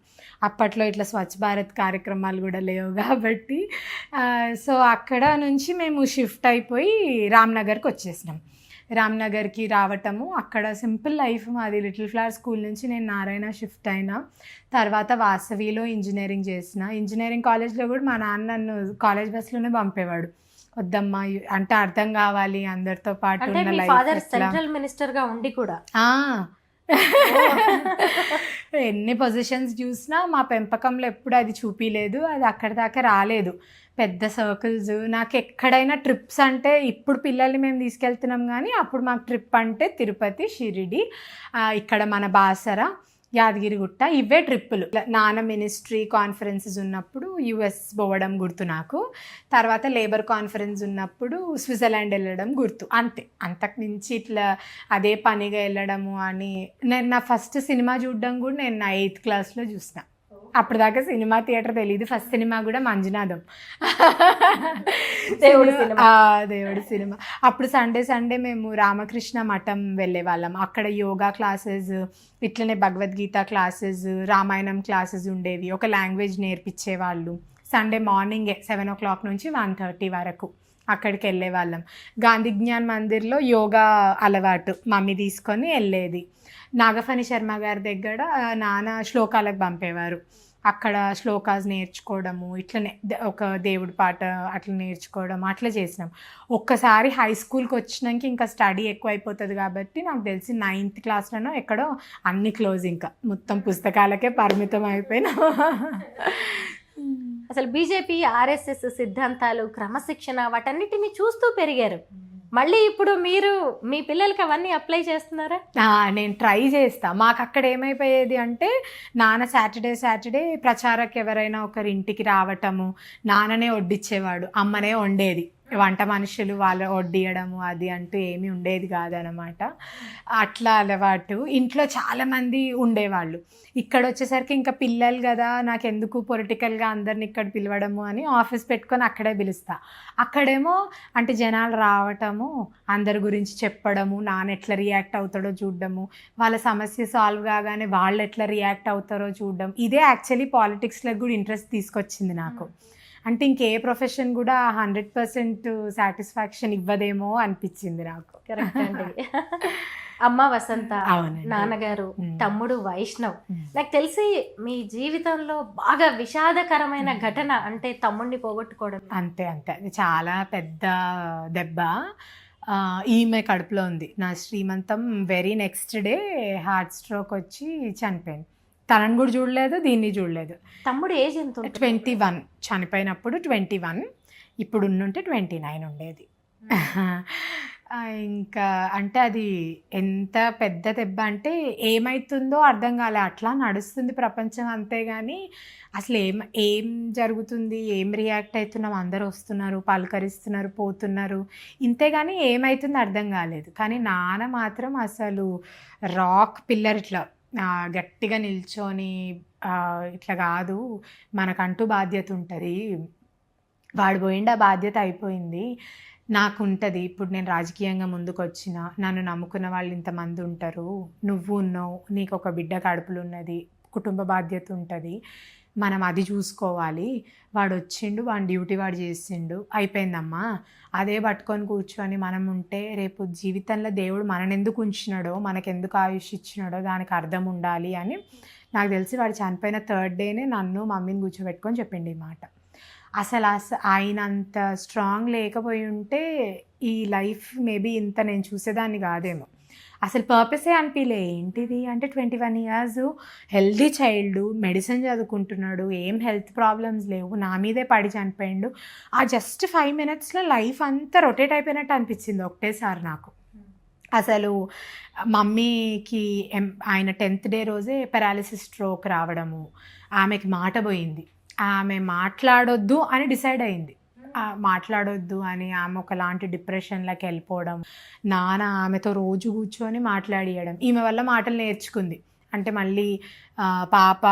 అప్పట్లో, ఇట్లా స్వచ్ఛ భారత్ కార్యక్రమాలు కూడా లేవు కాబట్టి. సో అక్కడ నుంచి మేము షిఫ్ట్ అయిపోయి రామ్నగర్కి వచ్చేసినాం. రామ్నగర్కి రావటము, అక్కడ సింపుల్ లైఫ్ మాది. లిటిల్ ఫ్లవర్ స్కూల్ నుంచి నేను నారాయణ షిఫ్ట్ అయినా. తర్వాత వాసవిలో ఇంజనీరింగ్ చేసిన. ఇంజనీరింగ్ కాలేజ్లో కూడా మా నాన్న నన్ను కాలేజ్ బస్లోనే పంపేవాడు. వద్దమ్మా అంటే అర్థం కావాలి అందరితో పాటు ఉన్న లైఫ్.
సెంట్రల్ మినిస్టర్ గా ఉండి కూడా
ఎన్ని పొజిషన్స్ చూసినా మా పెంపకంలో ఎప్పుడు అది చూపించలేదు, అది అక్కడి దాకా రాలేదు. పెద్ద సర్కిల్స్. నాకు ఎక్కడైనా ట్రిప్స్ అంటే, ఇప్పుడు పిల్లల్ని మేము తీసుకెళ్తున్నాం కానీ అప్పుడు మాకు ట్రిప్ అంటే తిరుపతి, షిరిడి, ఇక్కడ మన బాసర, యాదగిరిగుట్ట, ఇవే ట్రిప్పులు. నాన్న మినిస్ట్రీ కాన్ఫరెన్సెస్ ఉన్నప్పుడు యుఎస్ పోవడం గుర్తు నాకు. తర్వాత లేబర్ కాన్ఫరెన్స్ ఉన్నప్పుడు స్విట్జర్లాండ్ వెళ్ళడం గుర్తు. అంతే, అంతకుమించి ఇట్లా అదే పనిగా వెళ్ళడము అని. నేను నా ఫస్ట్ సినిమా చూడడం కూడా నేను నా 8th క్లాస్లో చూసిన. అప్పుడు దాకా సినిమా థియేటర్ తెలియదు. ఫస్ట్ సినిమా కూడా మంజునాథం, దేవుడి సినిమా. అప్పుడు సండే మేము రామకృష్ణ మఠం వెళ్ళే వాళ్ళం. అక్కడ యోగా క్లాసెస్, ఇట్లనే భగవద్గీత క్లాసెస్, రామాయణం క్లాసెస్ ఉండేవి. ఒక లాంగ్వేజ్ నేర్పించేవాళ్ళు. సండే మార్నింగే 7 o'clock నుంచి 1:30 వరకు అక్కడికి వెళ్ళే వాళ్ళం. గాంధీ జ్ఞాన్ మందిర్లో యోగా అలవాటు మమ్మీ తీసుకొని వెళ్ళేది. నాగఫణి శర్మ గారి దగ్గర నాన్న శ్లోకాలకు పంపేవారు. అక్కడ శ్లోకాస్ నేర్చుకోవడము, ఇట్లనే ఒక దేవుడి పాట అట్లా నేర్చుకోవడం అట్లా చేసినాం. ఒక్కసారి హై స్కూల్కి వచ్చినాక ఇంకా స్టడీ ఎక్కువ అయిపోతుంది కాబట్టి నాకు తెలిసి 9th క్లాస్లోనో ఎక్కడో అన్ని క్లోజ్, ఇంకా మొత్తం పుస్తకాలకే పరిమితం అయిపోయినా.
అసలు బీజేపీ, ఆర్ఎస్ఎస్ సిద్ధాంతాలు, క్రమశిక్షణ వాటన్నిటిని చూస్తూ పెరిగారు. మళ్ళీ ఇప్పుడు మీరు మీ పిల్లలకి అవన్నీ అప్లై చేస్తున్నారా?
నేను ట్రై చేస్తా. మాకు అక్కడ ఏమైపోయేది అంటే, నాన్న సాటర్డే ప్రచారకు ఎవరైనా ఒకరి ఇంటికి రావటము, నాన్ననే వడ్డిచ్చేవాడు, అమ్మనే వండేది. వంట మనుషులు వాళ్ళు వడ్డియడము అది అంటూ ఏమీ ఉండేది కాదనమాట. అట్లా అలవాటు. ఇంట్లో చాలామంది ఉండేవాళ్ళు. ఇక్కడ వచ్చేసరికి ఇంకా పిల్లలు కదా, నాకు ఎందుకు పొలిటికల్గా అందరిని ఇక్కడ పిలవడము అని ఆఫీస్ పెట్టుకొని అక్కడే పిలుస్తా. అక్కడేమో అంటే జనాలు రావటము, అందరి గురించి చెప్పడము, నాన్న ఎట్లా రియాక్ట్ అవుతాడో చూడడము, వాళ్ళ సమస్య సాల్వ్ కాగానే వాళ్ళు ఎట్లా రియాక్ట్ అవుతారో చూడడం. ఇదే యాక్చువల్లీ పాలిటిక్స్లో కూడా ఇంట్రెస్ట్ తీసుకొచ్చింది నాకు. అంటే ఇంకే ప్రొఫెషన్ కూడా 100% సాటిస్ఫాక్షన్ ఇవ్వదేమో అనిపించింది నాకు.
కరెక్ట్ అండి. అమ్మ వసంత, నాన్నగారు, తమ్ముడు వైష్ణవ్. నాకు తెలిసి మీ జీవితంలో బాగా విషాదకరమైన ఘటన అంటే తమ్ముడిని పోగొట్టుకోవడం.
అంతే, అది చాలా పెద్ద దెబ్బ. ఈమె కడుపులో ఉంది. నా శ్రీమంతం very next day heart stroke వచ్చి చనిపోయింది. తనని కూడా చూడలేదు, దీన్ని చూడలేదు.
తమ్ముడు ఏజ్ ఎంత?
21. చనిపోయినప్పుడు 21, ఇప్పుడు ఉంటే 29 ఉండేది. ఇంకా అంటే అది ఎంత పెద్ద దెబ్బ అంటే ఏమవుతుందో అర్థం కాలే. అట్లా నడుస్తుంది ప్రపంచం, అంతేగాని అసలు ఏం జరుగుతుంది, ఏం రియాక్ట్ అవుతున్నాం, అందరూ వస్తున్నారు, పలకరిస్తున్నారు, పోతున్నారు, ఇంతేగాని ఏమవుతుందో అర్థం కాలేదు. కానీ నాన్న మాత్రం అసలు రాక్ పిల్లర్, ఇట్లా గట్టిగా నిల్చొని ఇట్లా కాదు, మనకంటూ బాధ్యత ఉంటుంది, వాడు పోయిండు, ఆ బాధ్యత అయిపోయింది, నాకు ఉంటుంది, ఇప్పుడు నేను రాజకీయంగా ముందుకు వచ్చిన, నన్ను నమ్ముకున్న వాళ్ళు ఇంతమంది ఉంటారు, నువ్వు ఉన్నావు, నీకు ఒక బిడ్డ కడుపులు ఉన్నది, కుటుంబ బాధ్యత ఉంటుంది, మనం అది చూసుకోవాలి, వాడు వచ్చిండు, వాడి డ్యూటీ వాడు చేసిండు, అయిపోయిందమ్మా. అదే పట్టుకొని కూర్చొని మనం ఉంటే రేపు జీవితంలో దేవుడు మనని ఎందుకు ఉంచినాడో, మనకెందుకు ఆయుష్ ఇచ్చినాడో దానికి అర్థం ఉండాలి అని. నాకు తెలిసి వాడు చనిపోయిన 3rd డేనే నన్ను మమ్మీని కూర్చోబెట్టుకొని చెప్పిండు ఈ మాట. అసలు ఆయన అంత స్ట్రాంగ్ లేకపోయి ఉంటే ఈ లైఫ్ మేబీ ఇంత నేను చూసేదాన్ని కాదేమో. అసలు పర్పసే అనిపించలే. ఏంటిది అంటే 21 years హెల్దీ చైల్డ్, మెడిసిన్ చదువుకుంటున్నాడు, ఏం హెల్త్ ప్రాబ్లమ్స్ లేవు, నా మీదే పడి చనిపోయిండు. ఆ జస్ట్ 5 minutesలో లైఫ్ అంతా రొటేట్ అయిపోయినట్టు అనిపించింది ఒకటేసారి నాకు. అసలు మమ్మీకి ఆయన 10th day రోజే పెరాలిసిస్ స్ట్రోక్ రావడము, ఆమెకి మాట పోయింది, ఆమె మాట్లాడొద్దు అని డిసైడ్ అయింది. మాట్లాడొద్దు అని ఆమె ఒకలాంటి డిప్రెషన్లోకి వెళ్ళిపోవడం, నాన్న ఆమెతో రోజు కూర్చొని మాట్లాడియడం, ఈమె వల్ల మాటలు నేర్చుకుంది. అంటే మళ్ళీ పాప,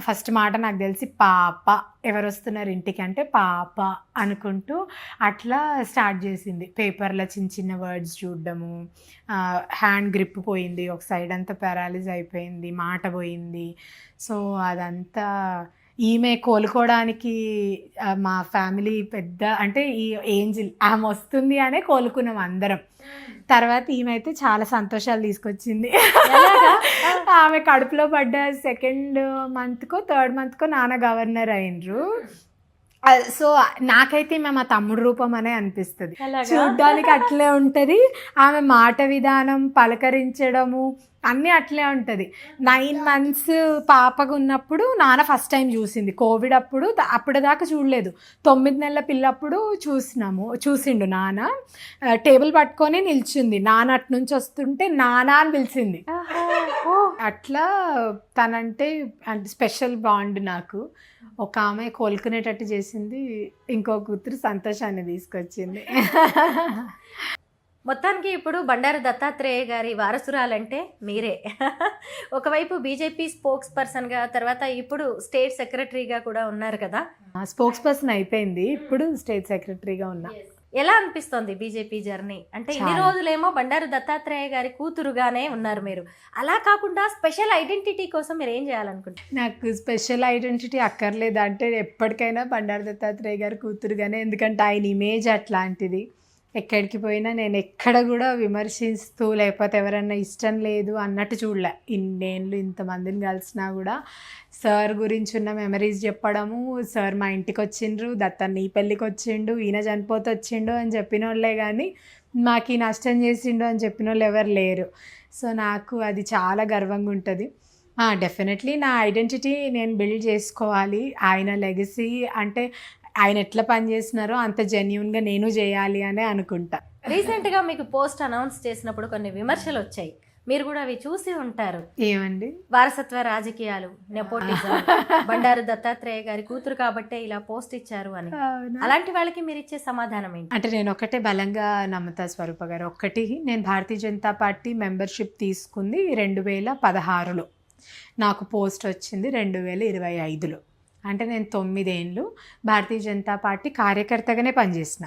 ఫస్ట్ మాట నాకు తెలిసి పాప, ఎవరు వస్తున్నారు ఇంటికి అంటే పాప అనుకుంటూ అట్లా స్టార్ట్ చేసింది. పేపర్లో చిన్న చిన్న వర్డ్స్ చూడడము, హ్యాండ్ గ్రిప్ పోయింది, ఒక సైడ్ అంతా పారాలిజ్ అయిపోయింది, మాట పోయింది. సో అదంతా ఈమె కోలుకోవడానికి మా ఫ్యామిలీ పెద్ద అంటే ఈ ఏంజిల్ ఆమె వస్తుంది అనే కోలుకున్నాం అందరం. తర్వాత ఈమె అయితే చాలా సంతోషాలు తీసుకొచ్చింది. ఆమె కడుపులో పడ్డ 2nd monthకో 3rd monthకో నాన్న గవర్నర్ అయినరు. సో నాకైతే ఈమె మా తమ్ముడు రూపం అనే అనిపిస్తుంది. చూడ్డానికి అట్లే ఉంటుంది, ఆమె మాట విధానం, పలకరించడము అన్నీ అట్లే ఉంటుంది. 9 months పాపగా ఉన్నప్పుడు నాన్న ఫస్ట్ టైం చూసింది. కోవిడ్ అప్పటిదాకా చూడలేదు. 9 నెలల పిల్లప్పుడు చూసిండు నాన్న. టేబుల్ పట్టుకొని నిల్చుంది, నాన్న అటు నుంచి వస్తుంటే నాన్న అని పిలిచింది. అట్లా తనంటే స్పెషల్ బాండ్ నాకు. ఒక ఆమె కోలుకునేటట్టు చేసింది, ఇంకో కూతురు సంతోషాన్ని తీసుకొచ్చింది.
మొత్తానికి ఇప్పుడు బండారు దత్తాత్రేయ గారి వారసురాలంటే మీరే. ఒకవైపు బీజేపీ స్పోక్స్ పర్సన్గా, తర్వాత ఇప్పుడు స్టేట్ సెక్రటరీగా కూడా ఉన్నారు కదా.
స్పోక్స్ పర్సన్ అయిపోయింది, ఇప్పుడు స్టేట్ సెక్రటరీగా ఉన్నా.
ఎలా అనిపిస్తోంది బీజేపీ జర్నీ? అంటే ఇన్ని రోజులేమో బండారు దత్తాత్రేయ గారి కూతురుగానే ఉన్నారు మీరు, అలా కాకుండా స్పెషల్ ఐడెంటిటీ కోసం మీరు ఏం చేయాలనుకుంటారు?
నాకు స్పెషల్ ఐడెంటిటీ అక్కర్లేదు. అంటే ఎప్పటికైనా బండారు దత్తాత్రేయ గారి కూతురుగానే, ఎందుకంటే ఆయన ఇమేజ్ అట్లాంటిది. ఎక్కడికి పోయినా నేను ఎక్కడ కూడా విమర్శిస్తూ లేకపోతే ఎవరన్నా ఇష్టం లేదు అన్నట్టు చూడలే. ఇన్నేళ్ళు ఇంతమందిని కలిసినా కూడా సార్ గురించి ఉన్న మెమరీస్ చెప్పడము, సార్ మా ఇంటికి వచ్చిండ్రు, దత్త నీ పెళ్ళికి వచ్చిండు, ఈయన చనిపోతే వచ్చిండు అని చెప్పిన వాళ్ళే కానీ మాకు ఈ నష్టం చేసిండు అని చెప్పిన వాళ్ళు ఎవరు లేరు. సో నాకు అది చాలా గర్వంగా ఉంటుంది. డెఫినెట్లీ నా ఐడెంటిటీ నేను బిల్డ్ చేసుకోవాలి. ఆయన లెగసీ అంటే ఆయన ఎట్లా పనిచేస్తున్నారో అంత జెన్యూన్గా నేను చేయాలి అనే అనుకుంటా.
రీసెంట్గా మీకు పోస్ట్ అనౌన్స్ చేసినప్పుడు కొన్ని విమర్శలు వచ్చాయి, మీరు కూడా అవి చూసి ఉంటారు.
ఏమండి?
వారసత్వ రాజకీయాలు, నెపోటిజం, బండారు దత్తాత్రేయ గారి కూతురు కాబట్టే ఇలా పోస్ట్ ఇచ్చారు అని. అలాంటి వాళ్ళకి మీరు ఇచ్చే సమాధానం ఏంటి?
అంటే నేను ఒకటే బలంగా నమ్ముతా స్వరూప గారు. ఒకటి, నేను భారతీయ జనతా పార్టీ మెంబర్షిప్ తీసుకుంది 2016లో, నాకు పోస్ట్ వచ్చింది 2025లో. అంటే నేను 9 ఏళ్ళు భారతీయ జనతా పార్టీ కార్యకర్తగానే పనిచేసిన.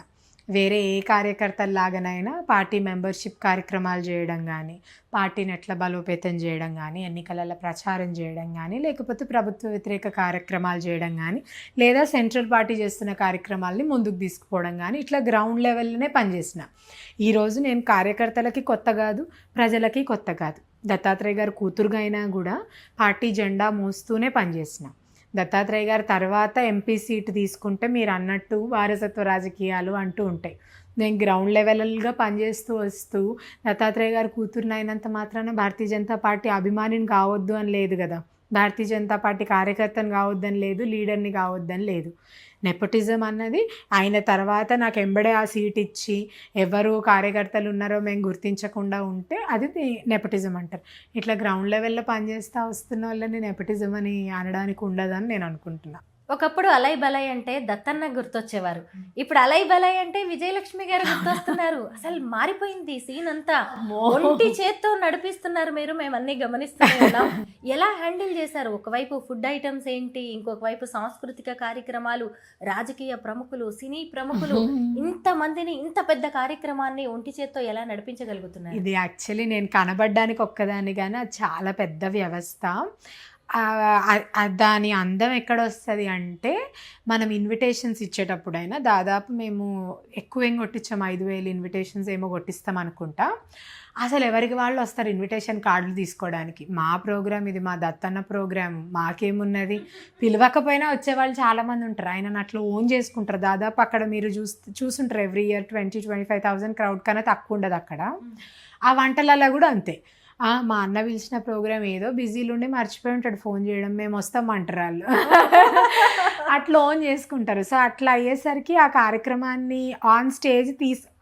వేరే ఏ కార్యకర్తల్లాగానైనా పార్టీ మెంబర్షిప్ కార్యక్రమాలు చేయడం కానీ, పార్టీని ఎట్లా బలోపేతం చేయడం కానీ, ఎన్నికలలో ప్రచారం చేయడం కానీ, లేకపోతే ప్రభుత్వ వ్యతిరేక కార్యక్రమాలు చేయడం కానీ, లేదా సెంట్రల్ పార్టీ చేస్తున్న కార్యక్రమాలని ముందుకు తీసుకుపోవడం కానీ, ఇట్లా గ్రౌండ్ లెవెల్లోనే పనిచేసిన. ఈరోజు నేను కార్యకర్తలకి కొత్త కాదు, ప్రజలకి కొత్త కాదు. దత్తాత్రేయ గారు కూతురుగా అయినా కూడా పార్టీ జెండా మోస్తూనే పనిచేసిన. దత్తాత్రేయ గారు తర్వాత ఎంపీ సీట్ తీసుకుంటే మీరు అన్నట్టు వారసత్వ రాజకీయాలు అంటూ ఉంటాయి. నేను గ్రౌండ్ లెవెల్గా పనిచేస్తూ వస్తూ దత్తాత్రేయ గారు కూతురుని అయినంత మాత్రాన భారతీయ జనతా పార్టీ అభిమానిని కావద్దు అని లేదు కదా, భారతీయ జనతా పార్టీ కార్యకర్తను కావద్దని లేదు, లీడర్ని కావద్దని లేదు. నెపోటిజం అన్నది ఆయన తర్వాత నాకు ఎంబడే ఆ సీట్ ఇచ్చి ఎవరు కార్యకర్తలు ఉన్నారో మేము గుర్తించకుండా ఉంటే అది నెపోటిజం అంటారు. ఇట్లా గ్రౌండ్ లెవెల్లో పనిచేస్తూ వస్తున్న వాళ్ళని నెపోటిజం అని అనడానికి ఉండదని నేను అనుకుంటున్నాను.
ఒకప్పుడు అలై బలై అంటే దత్తన్న గుర్తొచ్చేవారు, ఇప్పుడు అలై బలై అంటే విజయలక్ష్మి గారు గుర్తొస్తున్నారు. అసలు మారిపోయింది సీన్ అంతా. ఒంటి చేత్తో నడిపిస్తున్నారు మీరు, మేము అన్ని గమనిస్తూనే ఉన్నాం. ఎలా హ్యాండిల్ చేశారు? ఒకవైపు ఫుడ్ ఐటమ్స్ ఏంటి, ఇంకొక వైపు సాంస్కృతిక కార్యక్రమాలు, రాజకీయ ప్రముఖులు, సినీ ప్రముఖులు, ఇంతమందిని, ఇంత పెద్ద కార్యక్రమాన్ని ఒంటి చేత్తో ఎలా నడిపించగలుగుతున్నారు?
ఇది యాక్చువల్లీ నేను కనబడ్డానికి ఒక్కదాన్ని కానీ అది చాలా పెద్ద వ్యవస్థ. దాని అందం ఎక్కడ వస్తుంది అంటే మనం ఇన్విటేషన్స్ ఇచ్చేటప్పుడైనా దాదాపు మేము ఎక్కువ ఏం కొట్టించాం, 5,000 ఇన్విటేషన్స్ ఏమో కొట్టిస్తాం అనుకుంటా. అసలు ఎవరికి వాళ్ళు వస్తారు ఇన్విటేషన్ కార్డులు తీసుకోవడానికి. మా ప్రోగ్రామ్ ఇది, మా దత్తన్న ప్రోగ్రామ్, మాకేమున్నది, పిలవకపోయినా వచ్చేవాళ్ళు చాలామంది ఉంటారు. ఆయన అట్లా ఓన్ చేసుకుంటారు. దాదాపు అక్కడ మీరు చూసుంటారు ఎవ్రీ ఇయర్ 20,000-25,000 క్రౌడ్ కన్నా తక్కువ ఉండదు అక్కడ. ఆ వంటలలో కూడా అంతే. మా అన్న పిలిచిన ప్రోగ్రామ్ ఏదో బిజీలు ఉండి మర్చిపోయి ఉంటాడు ఫోన్ చేయడం, మేము వస్తామంటారు వాళ్ళు. అట్లా ఓన్ చేసుకుంటారు. సో అట్లా అయ్యేసరికి ఆ కార్యక్రమాన్ని ఆన్ స్టేజ్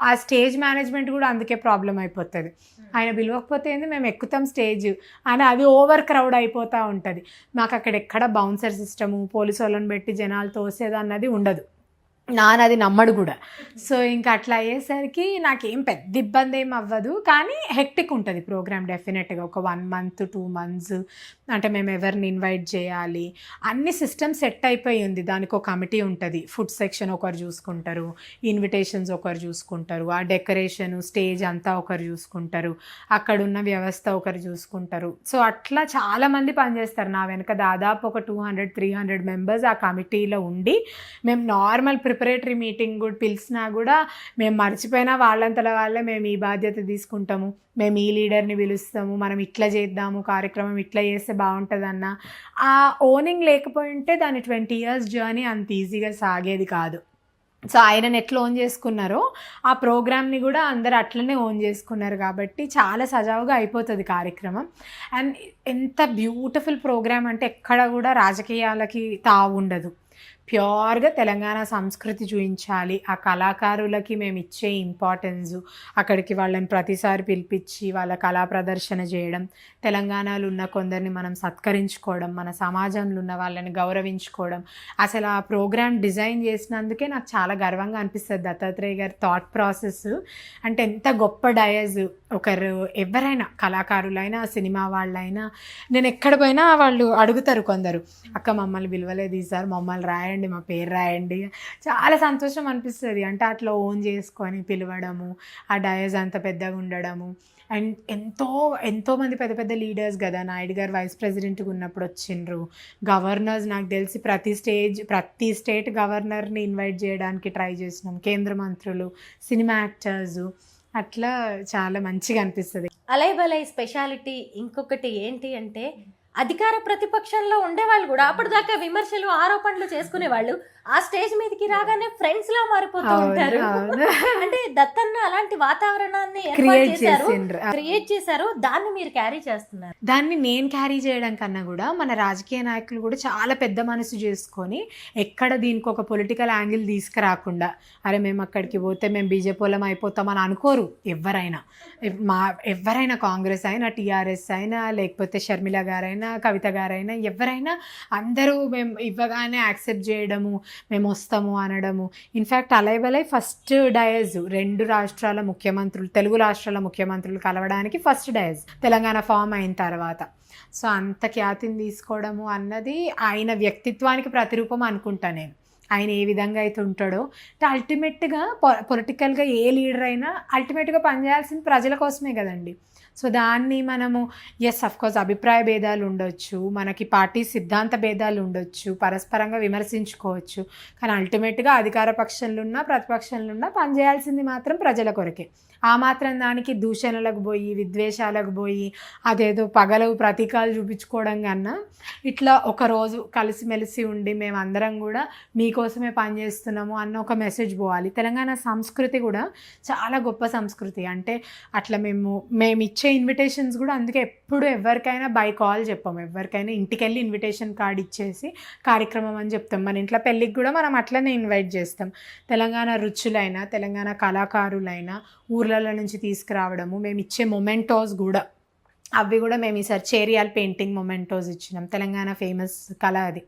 ఆ స్టేజ్ మేనేజ్మెంట్ కూడా అందుకే ప్రాబ్లం అయిపోతుంది. ఆయన పిలవకపోతే ఏంది, మేము ఎక్కుతాం స్టేజ్ అని అది ఓవర్ క్రౌడ్ అయిపోతూ ఉంటుంది. మాకు అక్కడ ఎక్కడ బౌన్సర్ సిస్టము, పోలీసు వాళ్ళని పెట్టి జనాలు తోసేది అన్నది ఉండదు. నానది నమ్మడు కూడా. సో ఇంకా అట్లా అయ్యేసరికి నాకేం పెద్ద ఇబ్బంది ఏం అవ్వదు, కానీ హెక్టిక్ ఉంటుంది ప్రోగ్రామ్ డెఫినెట్గా. ఒక 1 month 2 months అంటే మేము ఎవరిని ఇన్వైట్ చేయాలి, అన్ని సిస్టమ్ సెట్ అయిపోయి ఉంది. దానికి ఒక కమిటీ ఉంటుంది. ఫుడ్ సెక్షన్ ఒకరు చూసుకుంటారు, ఇన్విటేషన్స్ ఒకరు చూసుకుంటారు, ఆ డెకరేషన్ స్టేజ్ అంతా ఒకరు చూసుకుంటారు, అక్కడున్న వ్యవస్థ ఒకరు చూసుకుంటారు. సో అట్లా చాలామంది పనిచేస్తారు. నా వెనక దాదాపు ఒక 200-300 మెంబర్స్ ఆ కమిటీలో ఉండి, మేము నార్మల్ ప్రిపరేటరీ మీటింగ్ కూడా పిలిచినా కూడా మేము మర్చిపోయినా వాళ్ళంతలో వాళ్ళే మేము ఈ బాధ్యత తీసుకుంటాము, మేము ఈ లీడర్ని పిలుస్తాము, మనం ఇట్లా చేద్దాము, కార్యక్రమం ఇట్లా చేస్తే బాగుంటుందన్న ఆ ఓనింగ్ లేకపోయి ఉంటే దాని 20 years జర్నీ అంత ఈజీగా సాగేది కాదు. సో ఆయనను ఎట్లా ఓన్ చేసుకున్నారో ఆ ప్రోగ్రామ్ని కూడా అందరు అట్లనే ఓన్ చేసుకున్నారు కాబట్టి చాలా సజావుగా అయిపోతుంది కార్యక్రమం. అండ్ ఎంత బ్యూటిఫుల్ ప్రోగ్రామ్ అంటే ఎక్కడ కూడా రాజకీయాలకి తావు ఉండదు. ప్యూర్గా తెలంగాణ సంస్కృతి చూపించాలి. ఆ కళాకారులకి మేము ఇచ్చే ఇంపార్టెన్స్, అక్కడికి వాళ్ళని ప్రతిసారి పిలిపించి వాళ్ళ కళా ప్రదర్శన చేయడం, తెలంగాణలో ఉన్న కొందరిని మనం సత్కరించుకోవడం, మన సమాజంలో ఉన్న వాళ్ళని గౌరవించుకోవడం. అసలు ఆ ప్రోగ్రామ్ డిజైన్ చేసినందుకే నాకు చాలా గర్వంగా అనిపిస్తుంది. దత్తాత్రేయ గారి థాట్ ప్రాసెస్ అంటే ఎంత గొప్ప డయస్. ఒకరు ఎవరైనా కళాకారులైనా సినిమా వాళ్ళైనా, నేను ఎక్కడ పోయినా వాళ్ళు అడుగుతారు కొందరు, అక్క మమ్మల్ని పిలవలేదు ఈసారి, మమ్మల్ని రాయండి, మా పేరు రాయండి. చాలా సంతోషం అనిపిస్తుంది. అంటే అట్లా ఓన్ చేసుకొని పిలవడము, ఆ డయస్ అంత పెద్దగా ఉండడము. అండ్ ఎంతోమంది పెద్ద పెద్ద లీడర్స్ కదా, నాయుడు గారు వైస్ ప్రెసిడెంట్గా ఉన్నప్పుడు వచ్చిండ్రు, గవర్నర్స్ నాకు తెలిసి ప్రతి స్టేట్ గవర్నర్ని ఇన్వైట్ చేయడానికి ట్రై చేసినాం, కేంద్ర మంత్రులు, సినిమా యాక్టర్స్, అట్లా చాలా మంచిగా అనిపిస్తుంది.
అలై బలై స్పెషాలిటీ ఇంకొకటి ఏంటి అంటే, అధికార ప్రతిపక్షంలో ఉండేవాళ్ళు కూడా అప్పటిదాకా విమర్శలు ఆరోపణలు చేసుకునేవాళ్ళు ఆ స్టేజ్ మీదకి రాగానే ఫ్రెండ్స్ లా మారిపోతూ ఉంటారు. అంటే దత్తన్న అలాంటి వాతావరణాన్ని క్రియేట్ చేశారు. దాన్ని మీరు క్యారీ చేస్తున్నారు.
దాన్ని నేను క్యారీ చేయడం కన్నా కూడా మన రాజకీయ నాయకులు కూడా చాలా పెద్ద మనసు చేసుకొని ఎక్కడ దీనికి ఒక పొలిటికల్ యాంగిల్ తీసుకురాకుండా, అరే మేము అక్కడికి పోతే మేము బీజేపీ వాళ్ళం అయిపోతామని అనుకోరు ఎవరైనా. ఎవరైనా కాంగ్రెస్ అయినా, టీఆర్ఎస్ అయినా, లేకపోతే షర్మిల గారైనా, కవిత గారైనా, ఎవరైనా అందరూ మేము ఇవ్వగానే యాక్సెప్ట్ చేయడము, మేము వస్తాము అనడము. ఇన్ఫ్యాక్ట్ అలైబలై ఫస్ట్ డయస్ 2 రాష్ట్రాల ముఖ్యమంత్రులు, తెలుగు రాష్ట్రాల ముఖ్యమంత్రులు కలవడానికి ఫస్ట్ డయస్ తెలంగాణ ఫామ్ అయిన తర్వాత. సో అంత ఖ్యాతిని తీసుకోవడము అన్నది ఆయన వ్యక్తిత్వానికి ప్రతిరూపం అనుకుంటా నేను. ఆయన ఏ విధంగా అయితే ఉంటాడో, అల్టిమేట్గా పొలిటికల్గా ఏ లీడర్ అయినా అల్టిమేట్గా పనిచేయాల్సింది ప్రజల కోసమే కదండి. సో దాన్ని మనము అఫ్కోర్స్ అభిప్రాయ భేదాలు ఉండొచ్చు, మనకి పార్టీ సిద్ధాంత భేదాలు ఉండొచ్చు, పరస్పరంగా విమర్శించుకోవచ్చు, కానీ అల్టిమేట్గా అధికార పక్షంలో ఉన్నా ప్రతిపక్షంలో ఉన్నా పనిచేయాల్సింది మాత్రం ప్రజల కొరకే. ఆ మాత్రం దానికి దూషణలకు పోయి, విద్వేషాలకు పోయి, అదేదో పగలవు ప్రతీకాలు చూపించుకోవడం కన్నా ఇట్లా ఒకరోజు కలిసిమెలిసి ఉండి మేమందరం కూడా మీకోసమే పనిచేస్తున్నాము అన్న ఒక మెసేజ్ పోవాలి. తెలంగాణ సంస్కృతి కూడా చాలా గొప్ప సంస్కృతి. అంటే అట్లా మేము ఇచ్చే ఇన్విటేషన్స్ కూడా అందుకే ఎప్పుడు ఎవరికైనా బై కాల్ చెప్పాము. ఎవరికైనా ఇంటికి వెళ్ళి ఇన్విటేషన్ కార్డ్ ఇచ్చేసి కార్యక్రమం అని చెప్తాం. మన ఇంట్లో పెళ్ళికి కూడా మనం అట్లనే ఇన్వైట్ చేస్తాం. తెలంగాణ రుచులైనా, తెలంగాణ కళాకారులైనా ఊర్లలో నుంచి తీసుకురావడము, మేము ఇచ్చే మొమెంటోస్ కూడా అవి కూడా మేము ఈసారి చేరియాల్ పెయింటింగ్ మొమెంటోస్ ఇచ్చినాం. తెలంగాణ ఫేమస్ కళ అది.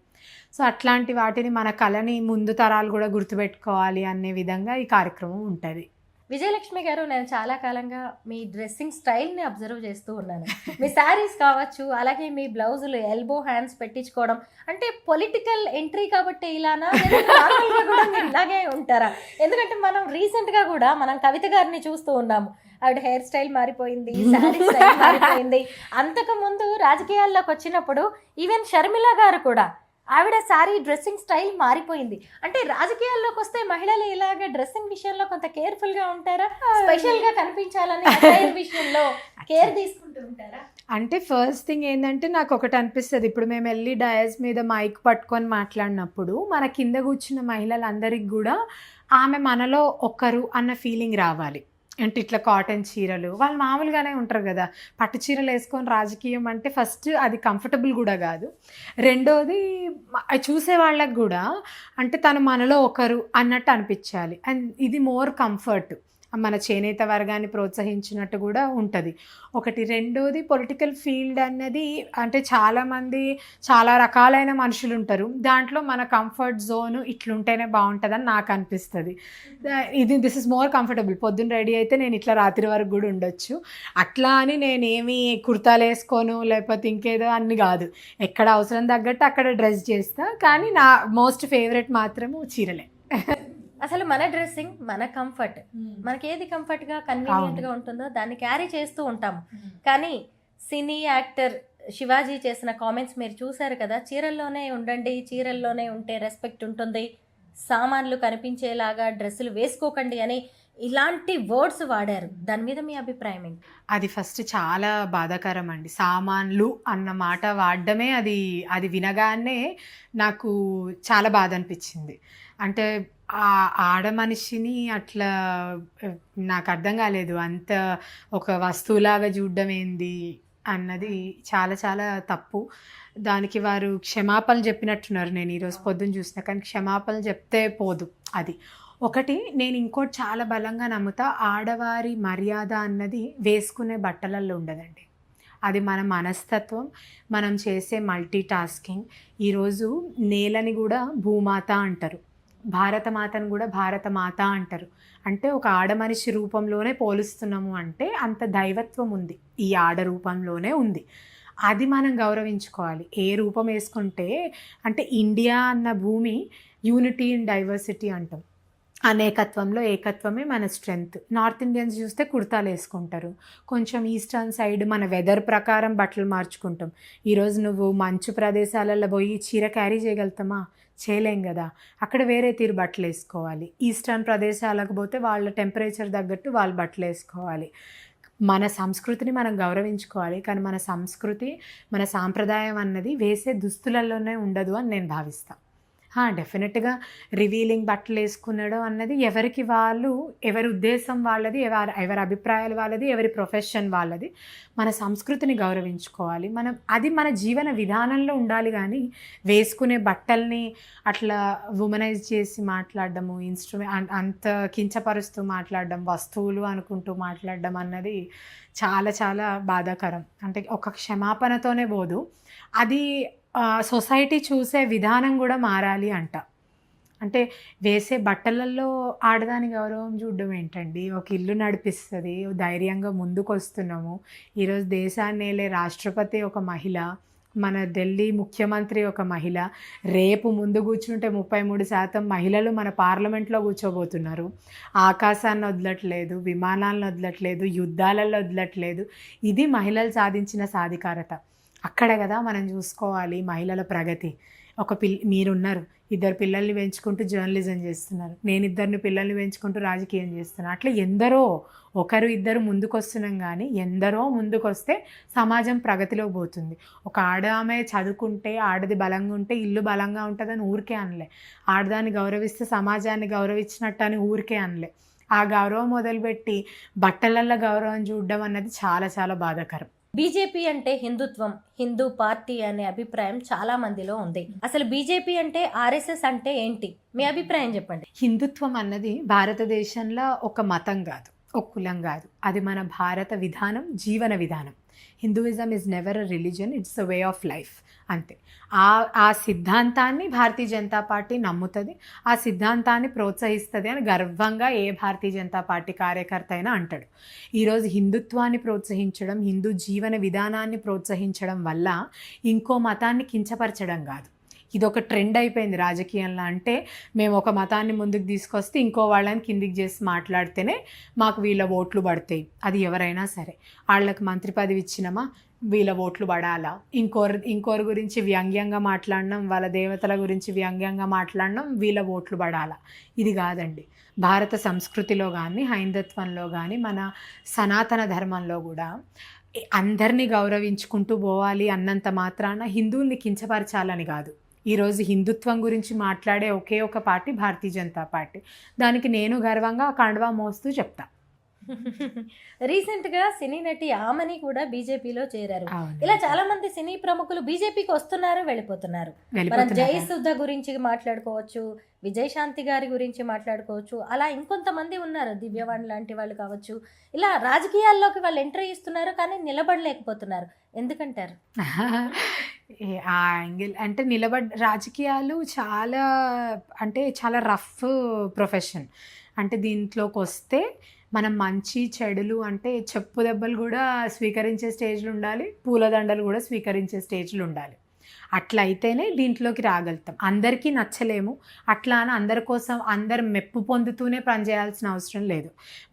సో అట్లాంటి వాటిని, మన కళని ముందు తరాలు కూడా గుర్తుపెట్టుకోవాలి అనే విధంగా ఈ కార్యక్రమం ఉంటుంది.
విజయలక్ష్మి గారు, నేను చాలా కాలంగా మీ డ్రెస్సింగ్ స్టైల్ని అబ్జర్వ్ చేస్తూ ఉన్నాను. మీ శారీస్ కావచ్చు, అలాగే మీ బ్లౌజులు ఎల్బో హ్యాండ్స్ పెట్టించుకోవడం, అంటే పొలిటికల్ ఎంట్రీ కాబట్టి ఇలానా, నార్మల్గా కూడా మీరు ఇలాగే ఉంటారా? ఎందుకంటే మనం రీసెంట్గా కూడా మనం కవిత గారిని చూస్తూ ఉన్నాము. ఆవిడ హెయిర్ స్టైల్ మారిపోయింది, శారీ స్టైల్ మారిపోయింది. అంతకు ముందు రాజకీయాల్లోకి వచ్చినప్పుడు ఈవెన్ షర్మిల గారు కూడా ఆవిడ శారీ డ్రెస్సింగ్ స్టైల్ మారిపోయింది. అంటే రాజకీయాల్లోకి వస్తే మహిళలు ఇలాగ డ్రెస్సింగ్ విషయంలో కొంత కేర్ఫుల్ గా ఉంటారా? స్పెషల్ గా కనిపించాలని అటైర్ విషయంలో కేర్ తీసుకుంటూ ఉంటారా?
అంటే ఫస్ట్ థింగ్ ఏంటంటే నాకు ఒకటి అనిపిస్తుంది, ఇప్పుడు మేము వెళ్ళి డయాస్ మీద మైక్ పట్టుకొని మాట్లాడినప్పుడు మన కింద కూర్చున్న మహిళలందరికీ కూడా ఆమె మనలో ఒకరు అన్న ఫీలింగ్ రావాలి. అంటే ఇట్లా కాటన్ చీరలు వాళ్ళు మామూలుగానే ఉంటారు కదా, పట్టు చీరలు వేసుకొని రాజకీయం అంటే ఫస్ట్ అది కంఫర్టబుల్ కూడా కాదు. రెండోది చూసే వాళ్ళకి కూడా అంటే తను మనలో ఒకరు అన్నట్టు అనిపించాలి. అండ్ ఇది మోర్ కంఫర్ట్, మన చేనేత వర్గాన్ని ప్రోత్సహించినట్టు కూడా ఉంటుంది ఒకటి. రెండోది పొలిటికల్ ఫీల్డ్ అన్నది అంటే చాలామంది చాలా రకాలైన మనుషులు ఉంటారు, దాంట్లో మన కంఫర్ట్ జోన్ ఇట్లుంటేనే బాగుంటుందని నాకు అనిపిస్తుంది. This is more comfortable. పొద్దున్న రెడీ అయితే నేను ఇట్లా రాత్రి వరకు కూడా ఉండొచ్చు. అట్లా అని నేనేమి కుర్తాలు వేసుకోను లేకపోతే ఇంకేదో అన్ని కాదు, ఎక్కడ అవసరం తగ్గట్టు అక్కడ డ్రెస్ చేస్తా. కానీ నా మోస్ట్ ఫేవరెట్ మాత్రము చీరలే.
అసలు మన డ్రెస్సింగ్ మన కంఫర్ట్, మనకి ఏది కంఫర్ట్ గా కన్వీనియంట్ గా ఉంటుందో దాన్ని క్యారీ చేస్తూ ఉంటాము. కానీ సినీ యాక్టర్ శివాజీ చేసిన కామెంట్స్ మీరు చూసారు కదా, చీరల్లోనే ఉండండి, చీరల్లోనే ఉంటే రెస్పెక్ట్ ఉంటుంది, సామాన్లు కనిపించేలాగా డ్రెస్సులు వేసుకోకండి అని ఇలాంటి వర్డ్స్ వాడారు. దాని మీద మీ అభిప్రాయం ఏంటి?
అది ఫస్ట్ చాలా బాధాకరం అండి. సామాన్లు అన్న మాట వాడడమే అది వినగానే నాకు చాలా బాధ అనిపించింది. అంటే ఆ ఆడ మనిషిని అట్లా నాకు అర్థం కాలేదు, అంత ఒక వస్తువులాగా చూడడం ఏంది అన్నది చాలా చాలా తప్పు. దానికి వారు క్షమాపణలు చెప్పినట్టున్నారు, నేను ఈరోజు పొద్దున్న చూసిన. కానీ క్షమాపణలు చెప్తే పోదు అది ఒకటి. నేను ఇంకోటి చాలా బలంగా నమ్ముతా, ఆడవారి మర్యాద అన్నది వేసుకునే బట్టలల్లో ఉండదండి. అది మన మనస్తత్వం, మనం చేసే మల్టీ టాస్కింగ్. ఈరోజు నేలని కూడా భూమాత అంటారు, భారతమాతను కూడా భారతమాత అంటారు. అంటే ఒక ఆడ మనిషి రూపంలోనే పోలుస్తున్నాము అంటే అంత దైవత్వం ఉంది ఈ ఆడ రూపంలోనే ఉంది. అది మనం గౌరవించుకోవాలి. ఏ రూపం వేసుకుంటే అంటే ఇండియా అన్న భూమి యూనిటీ ఇన్ డైవర్సిటీ అంటాం. అనేకత్వంలో ఏకత్వమే మన స్ట్రెంగ్త్. నార్త్ ఇండియన్స్ చూస్తే కుర్తాలు వేసుకుంటారు, కొంచెం ఈస్టర్న్ సైడ్ మన వెదర్ ప్రకారం బట్టలు మార్చుకుంటాం. ఈరోజు నువ్వు మంచు ప్రదేశాలలో పోయి చీర క్యారీ చేయగలుగుతామా? చేయలేం కదా, అక్కడ వేరే తీరు బట్టలు వేసుకోవాలి. ఈస్టర్న్ ప్రదేశాలకు పోతే వాళ్ళ టెంపరేచర్ తగ్గట్టు వాళ్ళు బట్టలు వేసుకోవాలి. మన సంస్కృతిని మనం గౌరవించుకోవాలి. కానీ మన సంస్కృతి మన సాంప్రదాయం అన్నది వేసే దుస్తులలోనే ఉండదు అని నేను భావిస్తాను. డెఫినెట్గా రివీలింగ్ బట్టలు వేసుకునడం అన్నది ఎవరికి వాళ్ళు, ఎవరి ఉద్దేశం వాళ్ళది, ఎవరి అభిప్రాయాలు వాళ్ళది, ఎవరి ప్రొఫెషన్ వాళ్ళది. మన సంస్కృతిని గౌరవించుకోవాలి. అది మన జీవన విధానంలో ఉండాలి. కానీ వేసుకునే బట్టల్ని అట్లా ఉమనైజ్ చేసి మాట్లాడడము, అంత కించపరుస్తూ మాట్లాడడం, వస్తువులు అనుకుంటూ మాట్లాడడం అన్నది చాలా చాలా బాధాకరం. అంటే ఒక క్షమాపణతోనే పోదు, అది సొసైటీ చూసే విధానం కూడా మారాలి అంట. అంటే వేసే బట్టలలో ఆడదాని గౌరవం చూడడం ఏంటండి? ఒక ఇల్లు నడిపిస్తుంది, ధైర్యంగా ముందుకు వస్తున్నాము. ఈరోజు దేశాన్ని ఏలే రాష్ట్రపతి ఒక మహిళ, మన ఢిల్లీ ముఖ్యమంత్రి ఒక మహిళ. రేపు ముందు కూర్చుంటే 33% మహిళలు మన పార్లమెంట్లో కూర్చోబోతున్నారు. ఆకాశాన్ని వదలట్లేదు, విమానాలను వదలట్లేదు, యుద్ధాలలో వదలట్లేదు. ఇది మహిళలు సాధించిన సాధికారత. అక్కడ కదా మనం చూసుకోవాలి మహిళల ప్రగతి. మీరున్నారు, 2 పిల్లల్ని పెంచుకుంటూ జర్నలిజం చేస్తున్నారు, నేను 2 పిల్లల్ని పెంచుకుంటూ రాజకీయం చేస్తున్నాను. అట్లా ఎందరో 1-2 ముందుకు వస్తున్నాం. కానీ ఎందరో ముందుకు వస్తే సమాజం ప్రగతిలో పోతుంది. ఒక ఆమె చదువుకుంటే, ఆడది బలంగా ఉంటే ఇల్లు బలంగా ఉంటుందని ఊరికే అనలే. ఆడదాన్ని గౌరవిస్తే సమాజాన్ని గౌరవించినట్టు అని ఊరికే అనలే. ఆ గౌరవం మొదలుపెట్టి బట్టలల్లో గౌరవం చూడడం అన్నది చాలా చాలా బాధాకరం.
బీజేపీ అంటే హిందుత్వం, హిందూ పార్టీ అనే అభిప్రాయం చాలా మందిలో ఉంది. అసలు బీజేపీ అంటే ఆర్ఎస్ఎస్ అంటే ఏంటి? మీ అభిప్రాయం చెప్పండి.
హిందుత్వం అన్నది భారతదేశంలో ఒక మతం కాదు, ఒక కులం కాదు, అది మన భారత విధానం, జీవన విధానం. Hinduism is never a religion, it's a way of life అంతే. ఆ సిద్ధాంతాన్ని భారతీయ జనతా పార్టీ నమ్ముతుంది, ఆ సిద్ధాంతాన్ని ప్రోత్సహిస్తుంది అని గర్వంగా ఏ భారతీయ జనతా పార్టీ కార్యకర్త అయినా అంటాడు. ఈరోజు హిందుత్వాన్ని ప్రోత్సహించడం, హిందూ జీవన విధానాన్ని ప్రోత్సహించడం వల్ల ఇంకో మతాన్ని కించపరచడం కాదు. ఇది ఒక ట్రెండ్ అయిపోయింది రాజకీయంలో. అంటే మేము ఒక మతాన్ని ముందుకు తీసుకొస్తే ఇంకో వాళ్ళని కిందికి చేసి మాట్లాడితేనే మాకు వీళ్ళ ఓట్లు పడతాయి. అది ఎవరైనా సరే, వాళ్ళకి మంత్రి పదవి ఇచ్చినామా వీళ్ళ ఓట్లు పడాలా, ఇంకోరి గురించి వ్యంగ్యంగా మాట్లాడడం, వాళ్ళ దేవతల గురించి వ్యంగ్యంగా మాట్లాడడం వీళ్ళ ఓట్లు పడాలా. ఇది కాదండి. భారత సంస్కృతిలో కానీ హైందత్వంలో కానీ మన సనాతన ధర్మంలో కూడా అందరినీ గౌరవించుకుంటూ పోవాలి అన్నంత మాత్రాన హిందువుల్ని కించపరచాలని కాదు. ఈరోజు హిందుత్వం గురించి మాట్లాడే ఒకే ఒక పార్టీ భారతీయ జనతా పార్టీ. దానికి నేను గర్వంగా కండువా మోస్తూ చెప్తా.
రీసెంట్ గా సినీ నటి ఆమని కూడా బీజేపీలో చేరారు. ఇలా చాలా మంది సినీ ప్రముఖులు బీజేపీకి వస్తున్నారు, వెళ్ళిపోతున్నారు. మనం జయసుధ గురించి మాట్లాడుకోవచ్చు, విజయశాంతి గారి గురించి మాట్లాడుకోవచ్చు, అలా ఇంకొంతమంది ఉన్నారు, దివ్యవాణి లాంటి వాళ్ళు కావచ్చు. ఇలా రాజకీయాల్లోకి వాళ్ళు ఎంట్రీ ఇస్తున్నారు కానీ నిలబడలేకపోతున్నారు. ఎందుకంటారు?
ఆ యాంగిల్ అంటే రాజకీయాలు చాలా రఫ్ ప్రొఫెషన్. అంటే దీంట్లోకి వస్తే మనం మంచి చెడులు అంటే చెప్పు దెబ్బలు కూడా స్వీకరించే స్టేజ్లు ఉండాలి, పూలదండలు కూడా స్వీకరించే స్టేజ్లు ఉండాలి. అట్లా అయితేనే దీంట్లోకి రాగలుగుతాం. అందరికీ నచ్చలేము, అట్లా అని అందరి కోసం అందరు మెప్పు పొందుతూనే పనిచేయాల్సిన అవసరం లేదు.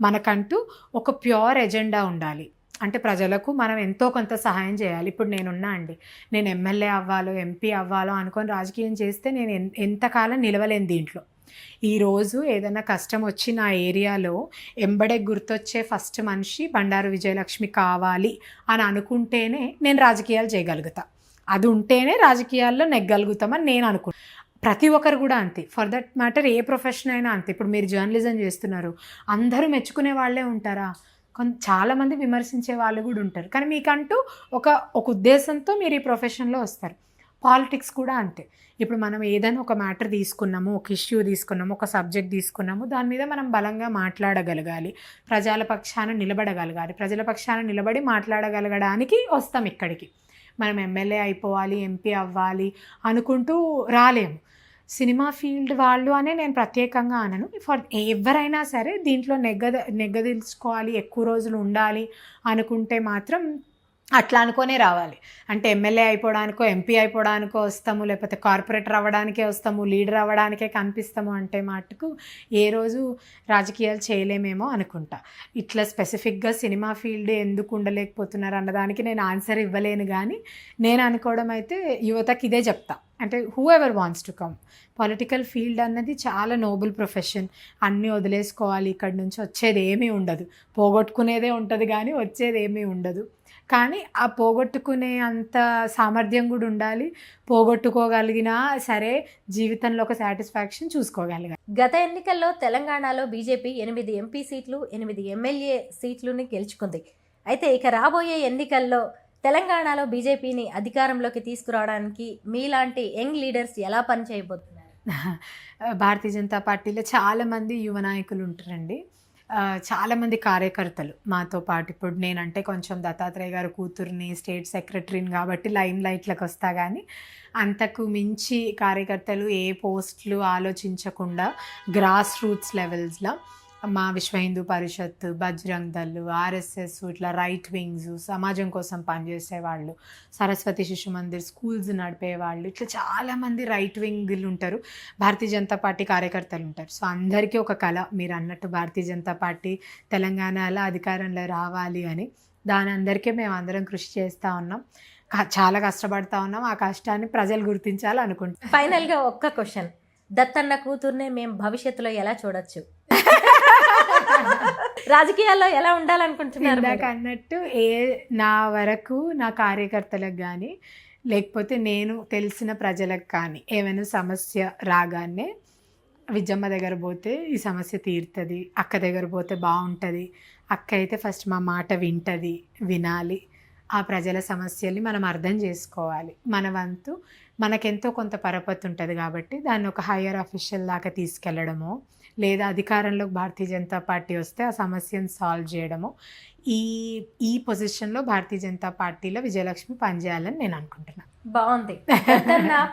మనకంటూ ఒక ప్యూర్ ఎజెండా ఉండాలి. అంటే ప్రజలకు మనం ఎంతో కొంత సహాయం చేయాలి. ఇప్పుడు నేనున్నా అండి, నేను ఎమ్మెల్యే అవ్వాలో ఎంపీ అవ్వాలో అనుకొని రాజకీయం చేస్తే నేను ఎంతకాలం నిలవలేను దీంట్లో. ఈరోజు ఏదైనా కష్టం వచ్చి నా ఏరియాలో ఎంబడే గుర్తొచ్చే ఫస్ట్ మనిషి బండారు విజయలక్ష్మి కావాలి అని అనుకుంటేనే నేను రాజకీయాలు చేయగలుగుతా. అది ఉంటేనే రాజకీయాల్లో నెగ్గలుగుతామని నేను అనుకుంటాను. ప్రతి ఒక్కరు కూడా అంతే, for that matter A profession అయినా అంతే. ఇప్పుడు మీరు జర్నలిజం చేస్తున్నారు, అందరూ మెచ్చుకునే వాళ్ళే ఉంటారా? చాలామంది విమర్శించే వాళ్ళు కూడా ఉంటారు. కానీ మీకంటూ ఒక ఉద్దేశంతో మీరు ఈ ప్రొఫెషన్లో వస్తారు. పాలిటిక్స్ కూడా అంతే. ఇప్పుడు మనం ఏదైనా ఒక మ్యాటర్ తీసుకున్నాము, ఒక ఇష్యూ తీసుకున్నాము, ఒక సబ్జెక్ట్ తీసుకున్నాము, దాని మీద మనం బలంగా మాట్లాడగలగాలి, ప్రజల పక్షాన నిలబడగలగాలి. ప్రజల పక్షాన నిలబడి మాట్లాడగలగడానికి వస్తాం ఇక్కడికి. మనం ఎమ్మెల్యే అయిపోవాలి, ఎంపీ అవ్వాలి అనుకుంటూ రాలేము. సినిమా ఫీల్డ్ వాళ్ళు అనే నేను ప్రత్యేకంగా అనను, ఫర్ ఎవరైనా సరే దీంట్లో నెగ్గదీల్చుకోవాలి, ఎక్కువ రోజులు ఉండాలి అనుకుంటే మాత్రం అట్లా అనుకోనే రావాలి. అంటే ఎమ్మెల్యే అయిపోవడానికో ఎంపీ అయిపోవడానికో వస్తాము, లేకపోతే కార్పొరేటర్ అవ్వడానికే వస్తాము, లీడర్ అవ్వడానికే కనిపిస్తాము అంటే మటుకు ఏ రోజు రాజకీయాలు చేయలేమేమో అనుకుంటా. ఇట్లా స్పెసిఫిక్గా సినిమా ఫీల్డ్ ఎందుకు ఉండలేకపోతున్నారు అన్నదానికి నేను ఆన్సర్ ఇవ్వలేను. కానీ నేను అనుకోవడం అయితే యువతకి ఇదే చెప్తా, అంటే who ever wants to come. Political field అన్నది చాలా నోబుల్ ప్రొఫెషన్. అన్నీ వదిలేసుకోవాలి, ఇక్కడి నుంచి వచ్చేది ఏమీ ఉండదు, పోగొట్టుకునేదే ఉంటుంది కానీ వచ్చేది ఏమీ ఉండదు. కానీ ఆ పోగొట్టుకునే అంత సామర్థ్యం కూడా ఉండాలి. పోగొట్టుకోగలిగినా సరే జీవితంలో ఒక సాటిస్ఫాక్షన్ చూసుకోగలిగాలి.
గత ఎన్నికల్లో తెలంగాణలో బీజేపీ 8 ఎంపీ సీట్లు, 8 ఎమ్మెల్యే సీట్లుని గెలుచుకుంది. అయితే ఇక రాబోయే ఎన్నికల్లో తెలంగాణలో బీజేపీని అధికారంలోకి తీసుకురావడానికి మీలాంటి యంగ్ లీడర్స్ ఎలా పనిచేయబోతున్నారు?
భారతీయ జనతా పార్టీలో చాలామంది యువ నాయకులు ఉంటారండి, చాలామంది కార్యకర్తలు మాతో పాటు. ఇప్పుడు నేనంటే కొంచెం దత్తాత్రేయ గారు కూతుర్ని, స్టేట్ సెక్రటరీని కాబట్టి లైమ్ లైట్లకు వస్తా. కానీ అంతకు మించి కార్యకర్తలు ఏ పోస్టులు ఆలోచించకుండా గ్రాస్ రూట్స్ లెవెల్స్లో మా విశ్వ హిందూ పరిషత్, బజరంగ్ దళ్, ఆర్ఎస్ఎస్, ఇట్లా రైట్ వింగ్స్, సమాజం కోసం పనిచేసేవాళ్ళు, సరస్వతి శిశు మందిర్ స్కూల్స్ నడిపేవాళ్ళు, ఇట్లా చాలామంది రైట్ వింగ్లు ఉంటారు, భారతీయ జనతా పార్టీ కార్యకర్తలు ఉంటారు. సో అందరికీ ఒక కళ, మీరు అన్నట్టు భారతీయ జనతా పార్టీ తెలంగాణలో అధికారంలో రావాలి అని. దాని అందరికీ మేము అందరం కృషి చేస్తూ ఉన్నాం, చాలా కష్టపడతా ఉన్నాం. ఆ కష్టాన్ని ప్రజలు గుర్తించాలి అనుకుంటున్నాం.
ఫైనల్గా ఒక్క క్వశ్చన్, దత్తన్న కూతుర్నే మేము భవిష్యత్తులో ఎలా చూడొచ్చు? రాజకీయాల్లో ఎలా ఉండాలనుకుంటున్నారు?
ఇందాక అన్నట్టు నా వరకు నా కార్యకర్తలకు కానీ లేకపోతే నేను తెలిసిన ప్రజలకు కానీ ఏమైనా సమస్య రాగానే విజయమ్మ దగ్గర పోతే ఈ సమస్య తీరుతుంది, అక్క దగ్గర పోతే బాగుంటుంది, అక్క అయితే ఫస్ట్ మా మాట వినాలి, ఆ ప్రజల సమస్యల్ని మనం అర్థం చేసుకోవాలి. మన వంతు మనకెంతో కొంత పరపతి ఉంటుంది కాబట్టి దాన్ని ఒక హయ్యర్ అఫీషియల్ దాకా తీసుకెళ్లడమో, లేదా అధికారంలోకి భారతీయ జనతా పార్టీ వస్తే ఆ సమస్యను సాల్వ్ చేయడమో, ఈ పొజిషన్లో భారతీయ జనతా పార్టీలో విజయలక్ష్మి పనిచేయాలని నేను అనుకుంటున్నాను.
బాగుంది.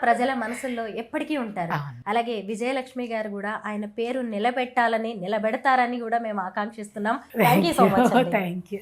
ప్రజల మనసుల్లో ఎప్పటికీ ఉంటారు. అలాగే విజయలక్ష్మి గారు కూడా ఆయన పేరు నిలబెట్టాలని, నిలబెడతారని కూడా మేము ఆకాంక్షిస్తున్నాం. Thank you so much.
Thank you.